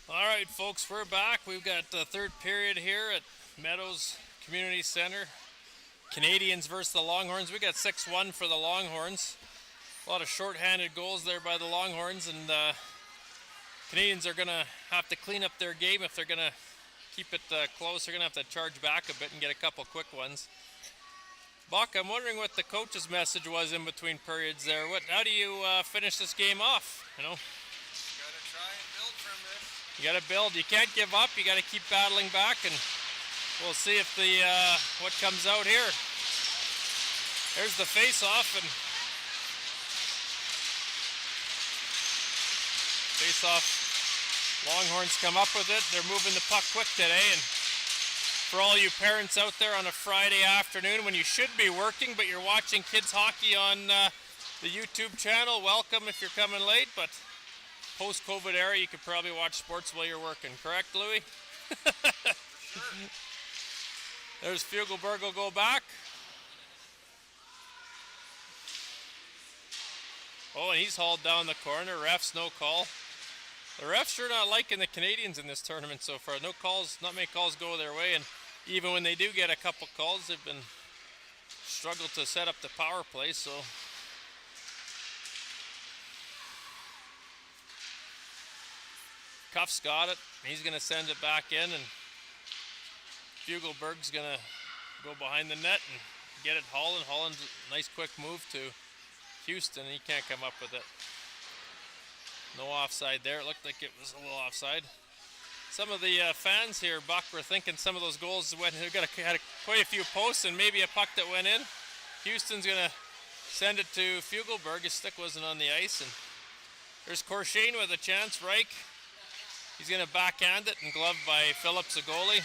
All right, folks, we're back. We've got the third period here at Meadows Community Center. Canadians versus the Longhorns. We got 6-1 for the Longhorns. A lot of shorthanded goals there by the Longhorns, and Canadians are going to have to clean up their game if they're going to keep it close. They're going to have to charge back a bit and get a couple quick ones. Buck, I'm wondering what the coach's message was in between periods there. How do you finish this game off? You know, Gotta try and build from this. you got to build. You can't give up. You got to keep battling back, and we'll see if the what comes out here. There's the face-off, and face-off. Longhorns come up with it. They're moving the puck quick today, and for all you parents out there on a Friday afternoon when you should be working, but you're watching kids hockey on the YouTube channel, welcome if you're coming late, but post-COVID era, you could probably watch sports while you're working, correct, Louis? There's Fugelberg will go back. Oh, and he's hauled down the corner. Refs, no call. The refs sure not liking the Canadians in this tournament so far. No calls, not many calls go their way, and even when they do get a couple calls, they've been struggled to set up the power play, so Cuff's got it. He's going to send it back in, and Fugelberg's going to go behind the net and get it Holland. Holland's a nice quick move to Houston. He can't come up with it. No offside there. It looked like it was a little offside. Some of the fans here, Buck, were thinking some of those goals went. They had quite a few posts and maybe a puck that went in. Houston's going to send it to Fugelberg. His stick wasn't on the ice. And there's Corshane with a chance. Reich. He's going to backhand it and gloved by Phillips, the goalie.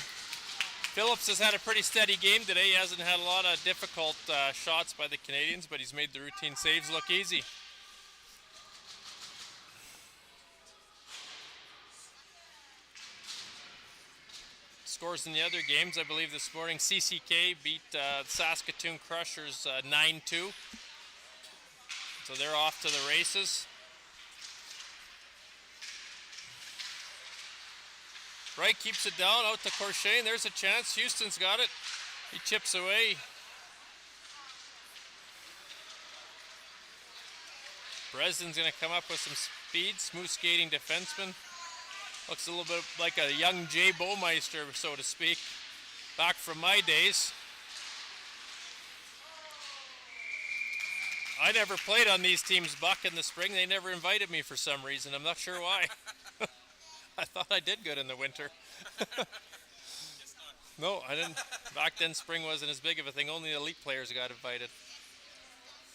Phillips has had a pretty steady game today. He hasn't had a lot of difficult shots by the Canadians, but he's made the routine saves look easy. Scores in the other games, I believe this morning, CCK beat Saskatoon Crushers 9-2. So they're off to the races. Wright keeps it down, out to Corshane. There's a chance. Houston's got it. He chips away. Bresden's going to come up with some speed. Smooth skating defenseman. Looks a little bit like a young Jay Bowmeister, so to speak. Back from my days. I never played on these teams, Buck, in the spring. They never invited me for some reason. I'm not sure why. I thought I did good in the winter. No, I didn't. Back then, spring wasn't as big of a thing. Only elite players got invited.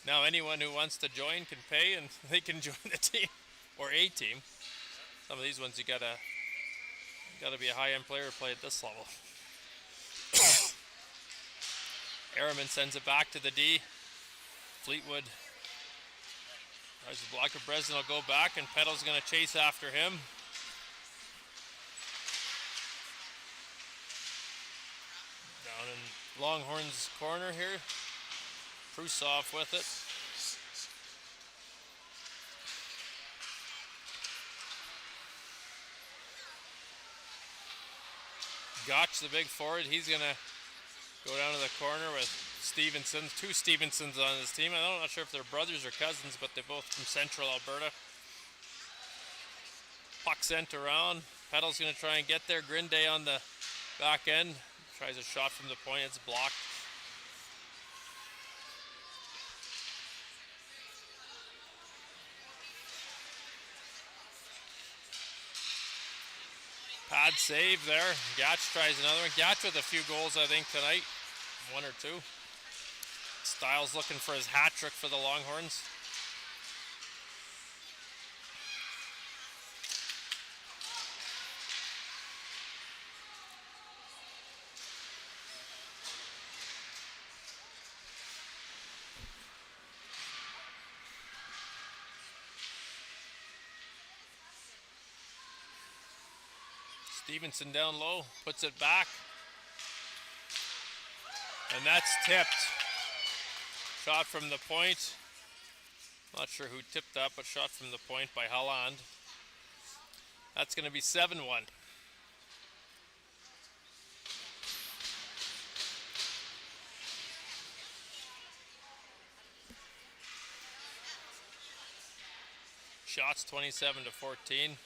Now, anyone who wants to join can pay, and they can join the team or a team. Some of these ones you gotta be a high-end player to play at this level. Araman sends it back to the D. Fleetwood tries to block it. Bresden will go back, and Petal's going to chase after him. Down in Longhorns' corner here. Prusov with it. Gotch, the big forward, he's going to go down to the corner with Stevenson. Two Stevensons on his team. I'm not sure if they're brothers or cousins, but they're both from central Alberta. Puck sent around. Petal's going to try and get there. Grinday on the back end. Tries a shot from the point. It's blocked. Pad save there. Gatch tries another one. Gatch with a few goals, I think, tonight. One or two. Styles looking for his hat trick for the Longhorns. Stevenson down low, puts it back. And that's tipped. Shot from the point. Not sure who tipped that, but shot from the point by Holland. That's going to be 7-1. Shots 27-14.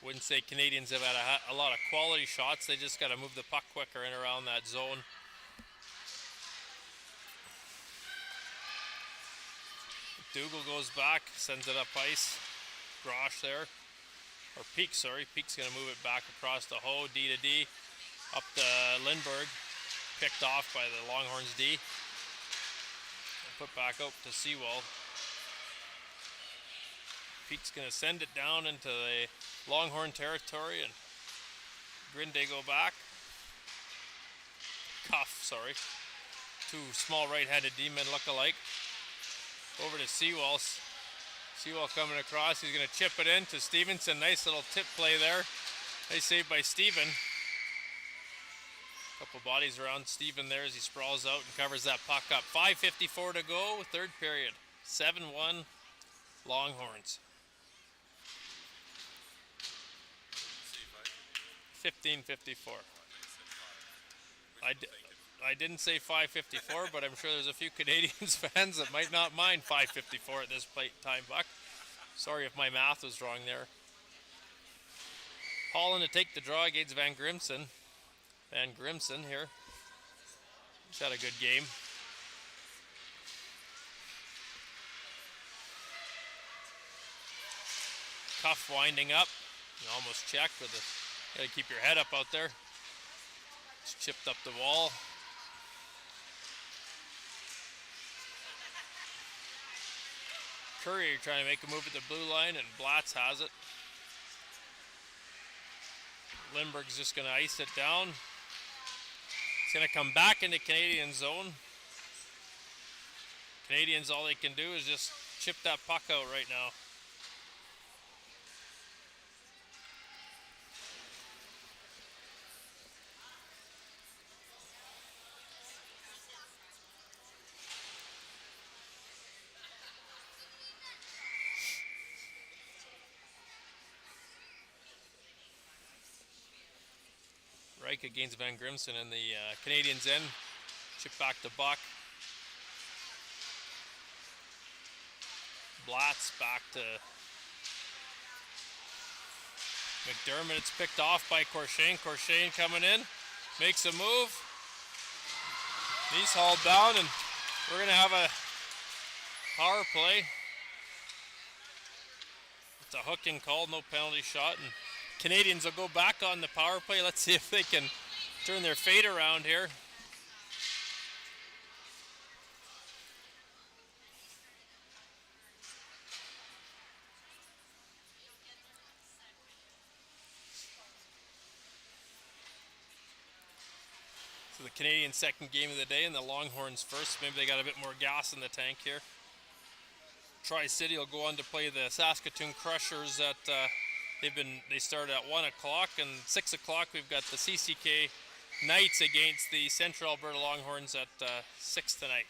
Wouldn't say Canadians have had a lot of quality shots. They just got to move the puck quicker in around that zone. Dougal goes back, sends it up ice. Grosh there. Or Peak, sorry. Peak's going to move it back across the Ho, D to D. Up to Lindbergh. Picked off by the Longhorns D. And put back out to Seawall. Peak's going to send it down into the Longhorn territory, and Grinday go back. Cuff, sorry. Two small right-handed D-men look alike. Over to Seawall. Seawall coming across. He's going to chip it in to Stevenson. Nice little tip play there. Nice save by Steven. Couple bodies around Steven there as he sprawls out and covers that puck up. 5:54 to go, third period. 7-1 Longhorns. 15:54. I didn't say 5:54, but I'm sure there's a few Canadians fans that might not mind 5:54 at this time, Buck. Sorry if my math was wrong there. Holland to take the draw against Van Grimson. Van Grimson here. He's had a good game. Cuff winding up. You almost checked with it. Gotta keep your head up out there. It's chipped up the wall. Curry trying to make a move at the blue line, and Blatz has it. Lindbergh's just going to ice it down. It's going to come back into Canadian zone. Canadians, all they can do is just chip that puck out right now. Reich against Van Grimson, and the Canadians in. Chip back to Buck. Blatz back to McDermott. It's picked off by Corshane. Corshane coming in. Makes a move. He's hauled down, and we're going to have a power play. It's a hooking call, no penalty shot. And Canadians will go back on the power play. Let's see if they can turn their fate around here. So the Canadians' second game of the day and the Longhorns first. Maybe they got a bit more gas in the tank here. Tri-City will go on to play the Saskatoon Crushers at they started at 1 o'clock, and 6 o'clock we've got the CCK Knights against the Central Alberta Longhorns at 6 tonight.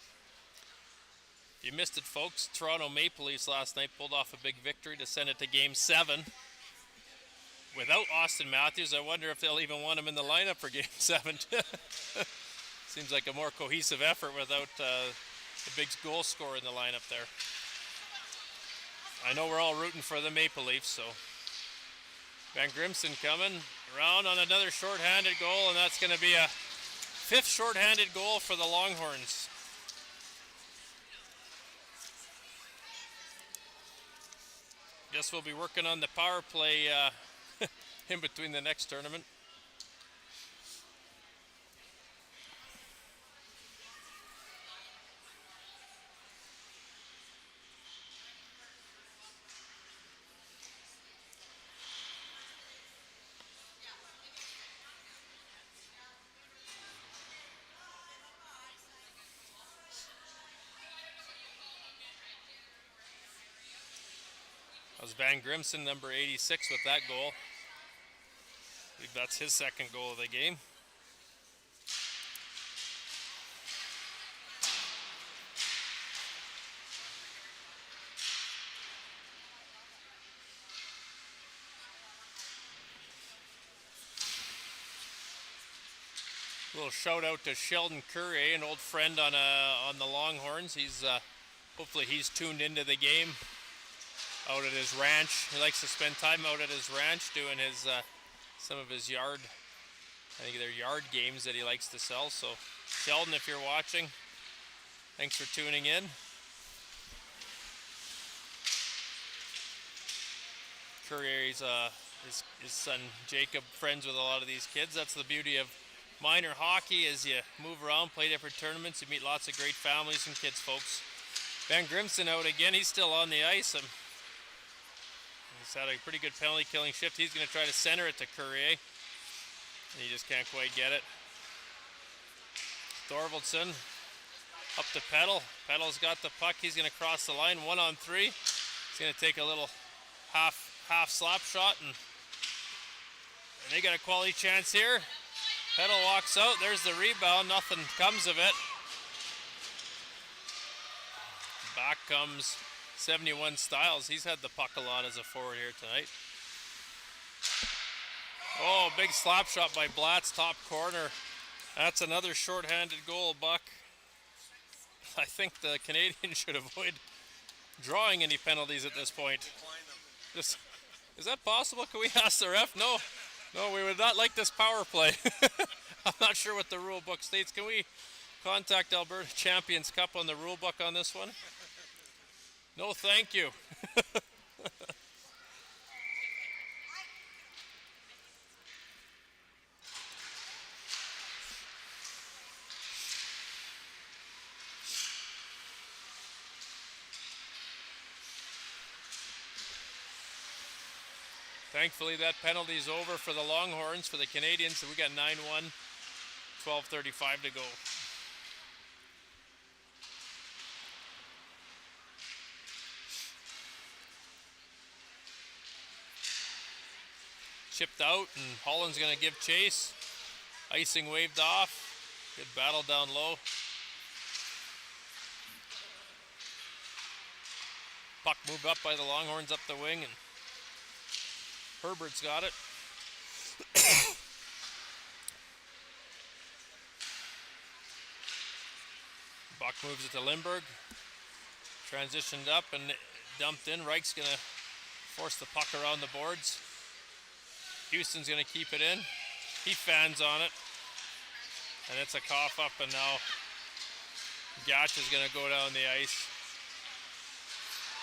If you missed it, folks, Toronto Maple Leafs last night pulled off a big victory to send it to Game 7. Without Austin Matthews, I wonder if they'll even want him in the lineup for Game 7. Seems like a more cohesive effort without the big goal scorer in the lineup there. I know we're all rooting for the Maple Leafs, so... Van Grimson coming around on another shorthanded goal, and that's going to be a 5th shorthanded goal for the Longhorns. Guess we'll be working on the power play in between the next tournament. That was Van Grimson, number 86, with that goal. I believe that's his second goal of the game. A little shout out to Sheldon Curry, an old friend on the Longhorns. He's hopefully he's tuned into the game. Out at his ranch. He likes to spend time out at his ranch doing his some of his yard, I think they're yard games that he likes to sell. So Sheldon, if you're watching, thanks for tuning in. Courier's his son Jacob friends with a lot of these kids. That's the beauty of minor hockey, as you move around, play different tournaments, you meet lots of great families and kids, folks. Ben Grimson out again. He's still on the ice. He's had a pretty good penalty killing shift. He's going to try to center it to Courier. And he just can't quite get it. Thorvaldson up to Petal. Petal's got the puck. He's going to cross the line. 1-on-3. He's going to take a little half slap shot, and they got a quality chance here. Petal walks out. There's the rebound. Nothing comes of it. Back comes 71 Styles. He's had the puck a lot as a forward here tonight. Oh, big slap shot by Blatt's top corner. That's another shorthanded goal, Buck. I think the Canadians should avoid drawing any penalties at this point. Is that possible? Can we ask the ref? No, we would not like this power play. I'm not sure what the rule book states. Can we contact Alberta Champions Cup on the rule book on this one? No, thank you. Thankfully, that penalty's over for the Longhorns. For the Canadians, so we got 9-1, 12:35 to go. Chipped out, and Holland's going to give chase. Icing waved off. Good battle down low. Puck moved up by the Longhorns up the wing, and Herbert's got it. Buck moves it to Lindbergh. Transitioned up and dumped in. Reich's going to force the puck around the boards. Houston's going to keep it in. He fans on it. And it's a cough up, and now Gatch is going to go down the ice.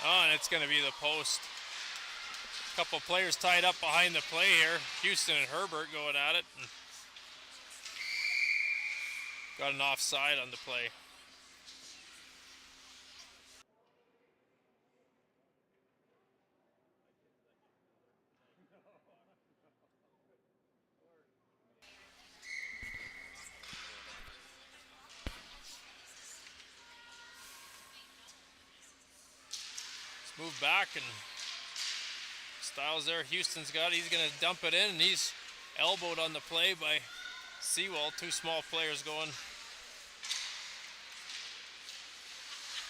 Oh, and it's going to be the post. A couple players tied up behind the play here. Houston and Herbert going at it. And got an offside on the play. Let's move back, and Styles there. Houston's got it. He's going to dump it in, and he's elbowed on the play by Sewell. Two small players going.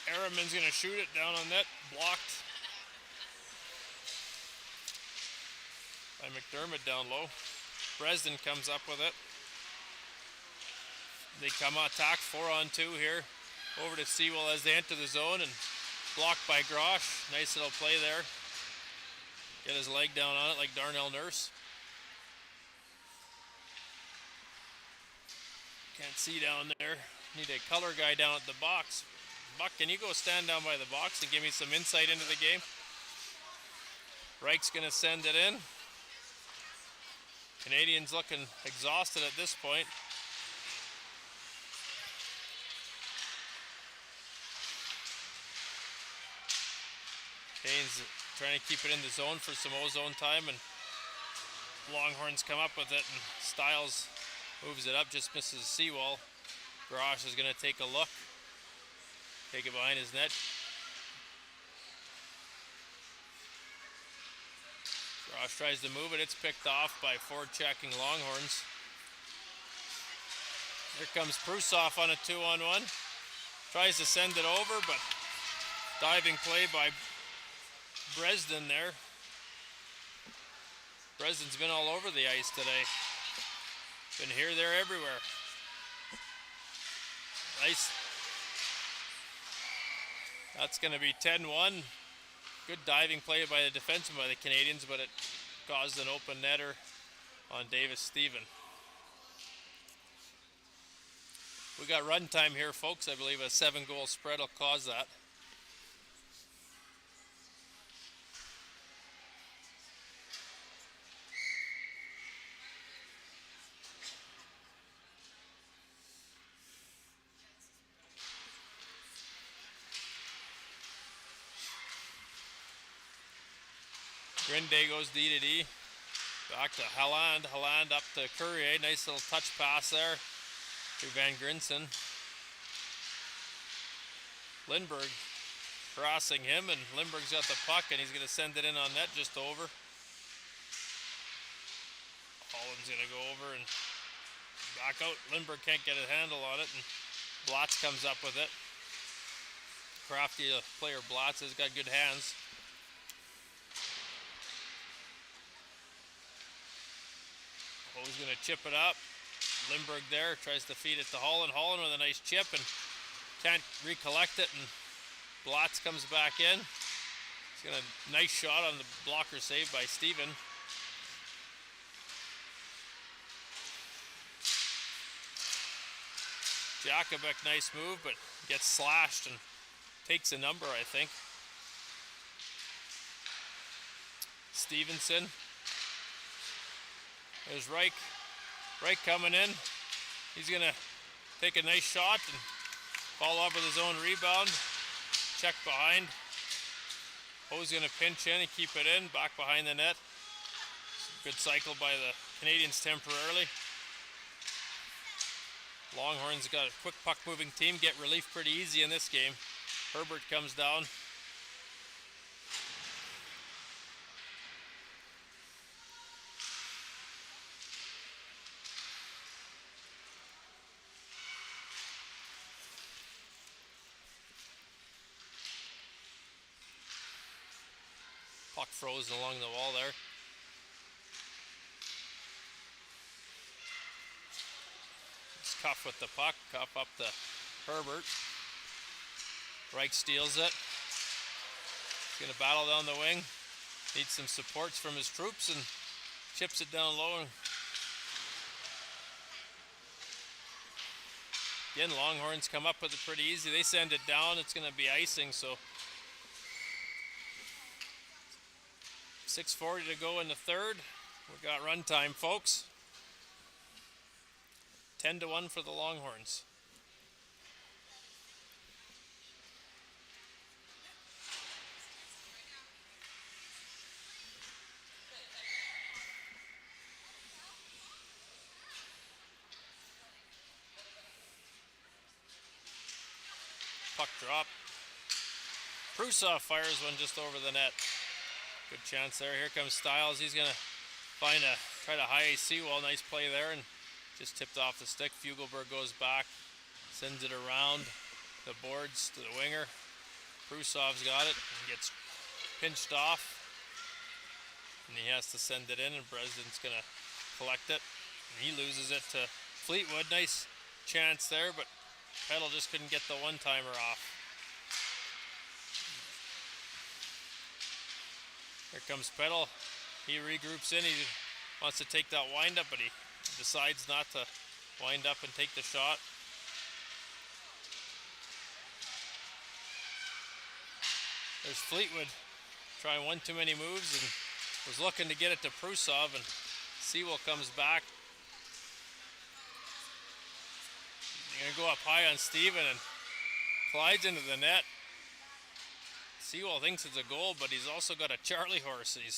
Araman's going to shoot it down on net. Blocked by McDermott down low. Bresden comes up with it. They come attack 4-on-2 here. Over to Sewell as they enter the zone, and blocked by Grosh. Nice little play there. Get his leg down on it like Darnell Nurse. Can't see down there. Need a color guy down at the box. Buck, can you go stand down by the box and give me some insight into the game? Reich's going to send it in. Canadians looking exhausted at this point. Kane's trying to keep it in the zone for some O-zone time, and Longhorns come up with it, and Styles moves it up, just misses Sewell. Grosh is going to take a look. Take it behind his net. Grosh tries to move it. It's picked off by forward-checking Longhorns. Here comes Prusoff on a 2-on-1. Tries to send it over, but diving play by Bresden there. Bresden's been all over the ice today. Been here, there, everywhere. Nice. That's going to be 10-1. Good diving play by the defenseman by the Canadians, but it caused an open netter on Davis Stephen. We got run time here, folks. I believe a 7-goal spread will cause that. Grinday goes D to D. Back to Halland. Halland up to Courier. Nice little touch pass there to Van Grinsen. Lindbergh crossing him, and Lindbergh's got the puck, and he's going to send it in on net just over. Holland's going to go over and back out. Lindbergh can't get a handle on it, and Blatz comes up with it. Crafty player Blatz has got good hands. Ho's going to chip it up. Lindbergh there tries to feed it to Holland. Holland with a nice chip and can't recollect it, and Blatz comes back in. He's got a nice shot on the blocker save by Steven. Jakubek, nice move, but gets slashed and takes a number, I think. Stevenson. There's Reich. Reich coming in. He's going to take a nice shot and fall off with his own rebound. Check behind. Ho's going to pinch in and keep it in. Back behind the net. Good cycle by the Canadians temporarily. Longhorns got a quick puck moving team. Get relief pretty easy in this game. Herbert comes down. Puck froze along the wall there. It's Cuff with the puck. Cuff up to Herbert. Reich steals it. He's going to battle down the wing. Needs some supports from his troops and chips it down low. Again, Longhorns come up with it pretty easy. They send it down. It's going to be icing, so 6:40 to go in the third. We got run time, folks. 10-1 for the Longhorns. Puck drop. Prusov fires one just over the net. Good chance there. Here comes Stiles. He's going to try to high seawall. Nice play there, and just tipped off the stick. Fugelberg goes back, sends it around the boards to the winger. Prusov's got it and gets pinched off, and he has to send it in, and Bresden's going to collect it, and he loses it to Fleetwood. Nice chance there, but Peddle just couldn't get the one-timer off. Here comes Peddle. He regroups in. He wants to take that wind-up, but he decides not to wind up and take the shot. There's Fleetwood trying one too many moves and was looking to get it to Prusov, and Sewell comes back. He's going to go up high on Steven and slides into the net. Sewell thinks it's a goal, but he's also got a Charlie horse. He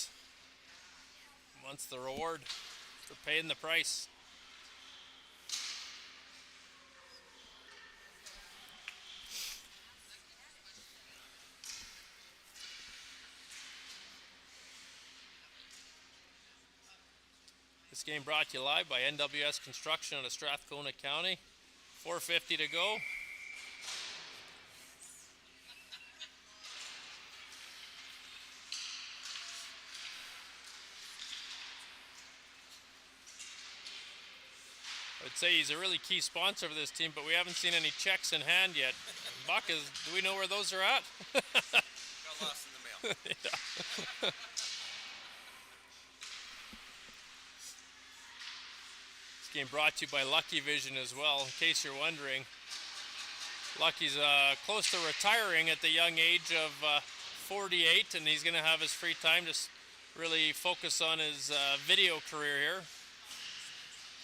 wants the reward for paying the price. This game brought to you live by NWS Construction out of Strathcona County. 4:50 to go. I would say he's a really key sponsor for this team, but we haven't seen any checks in hand yet. Buck, do we know where those are at? Got lost in the mail. Yeah. This game brought to you by Lucky Vision as well, in case you're wondering. Lucky's close to retiring at the young age of 48, and he's going to have his free time to really focus on his video career here.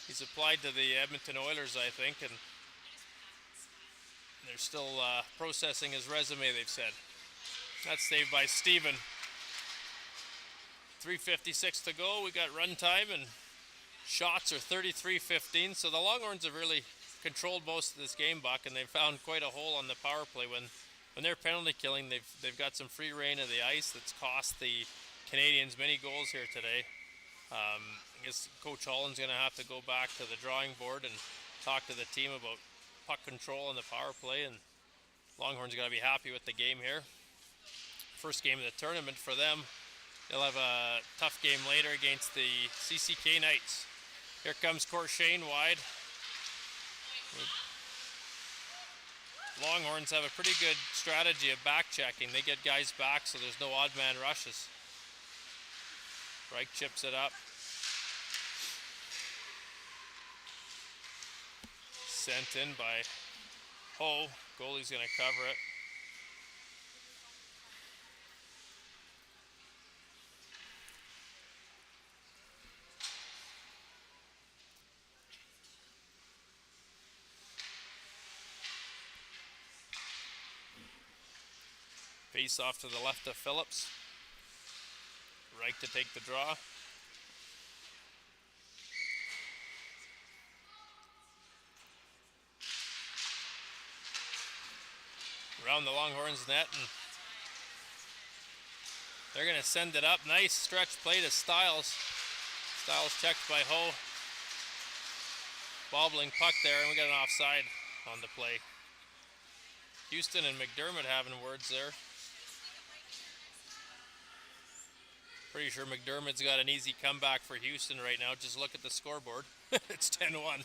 He's applied to the Edmonton Oilers, I think, and they're still processing his resume, they've said. That's saved by Steven. 3:56 to go. We got run time and shots are 33-15. So the Longhorns have really controlled most of this game, Buck, and they've found quite a hole on the power play. When they're penalty killing, they've got some free reign of the ice that's cost the Canadians many goals here today. I guess Coach Holland's going to have to go back to the drawing board and talk to the team about puck control on the power play, and Longhorns got to be happy with the game here. First game of the tournament for them. They'll have a tough game later against the CCK Knights. Here comes Corshane wide. Longhorns have a pretty good strategy of back checking. They get guys back so there's no odd man rushes. Reich chips it up. Sent in by Ho. Goalie's going to cover it. Face off to the left of Phillips. Reich to take the draw. Around the Longhorns net, and they're going to send it up. Nice stretch play to Stiles. Stiles checked by Ho. Bobbling puck there, and we got an offside on the play. Houston and McDermott having words there. Pretty sure McDermott's got an easy comeback for Houston right now. Just look at the scoreboard. It's 10-1.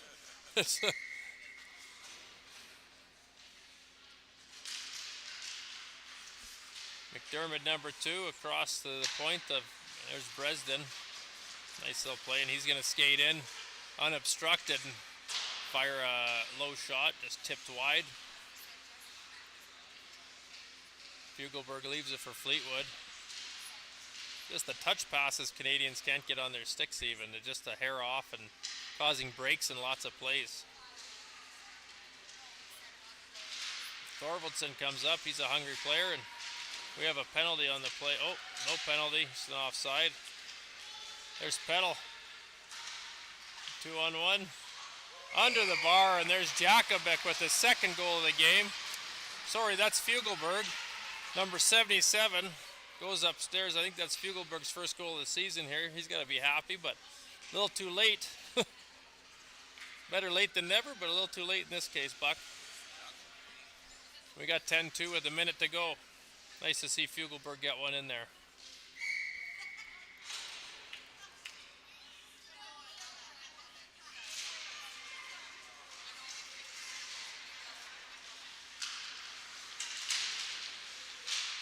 McDermott number 2 across to the point of, there's Bresden. Nice little play, and he's going to skate in unobstructed and fire a low shot, just tipped wide. Fugelberg leaves it for Fleetwood. Just the touch passes Canadians can't get on their sticks even. They're just a hair off and causing breaks in lots of plays. Thorvaldsen comes up. He's a hungry player, and we have a penalty on the play. Oh, no penalty. It's an offside. There's Petal. 2-on-1. Under the bar, and there's Jakubik with his second goal of the game. Sorry, that's Fugelberg. Number 77 goes upstairs. I think that's Fugelberg's first goal of the season here. He's got to be happy, but a little too late. Better late than never, but a little too late in this case, Buck. We got 10-2 with a minute to go. Nice to see Fugelberg get one in there.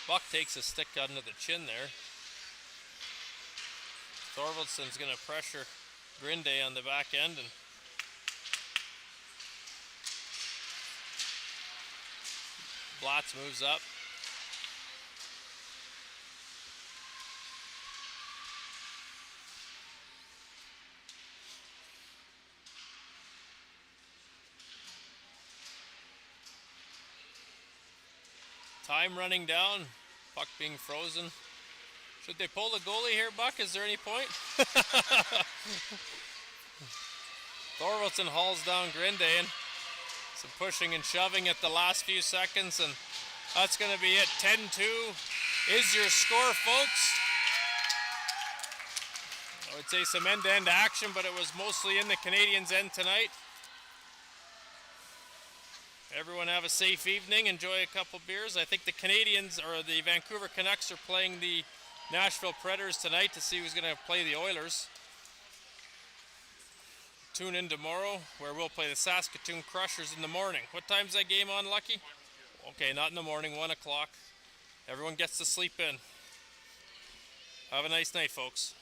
Buck takes a stick under the chin there. Thorvaldsen's going to pressure Grinde on the back end, and Blatz moves up. Time running down, puck being frozen. Should they pull the goalie here, Buck? Is there any point? Thorvaldsen hauls down Grinde, and some pushing and shoving at the last few seconds, and that's going to be it. 10-2 is your score, folks. I would say some end-to-end action, but it was mostly in the Canadians' end tonight. Everyone have a safe evening. Enjoy a couple beers. I think the Canadians, or the Vancouver Canucks, are playing the Nashville Predators tonight to see who's going to play the Oilers. Tune in tomorrow where we'll play the Saskatoon Crushers in the morning. What time's that game on, Lucky? Okay, not in the morning, 1 o'clock. Everyone gets to sleep in. Have a nice night, folks.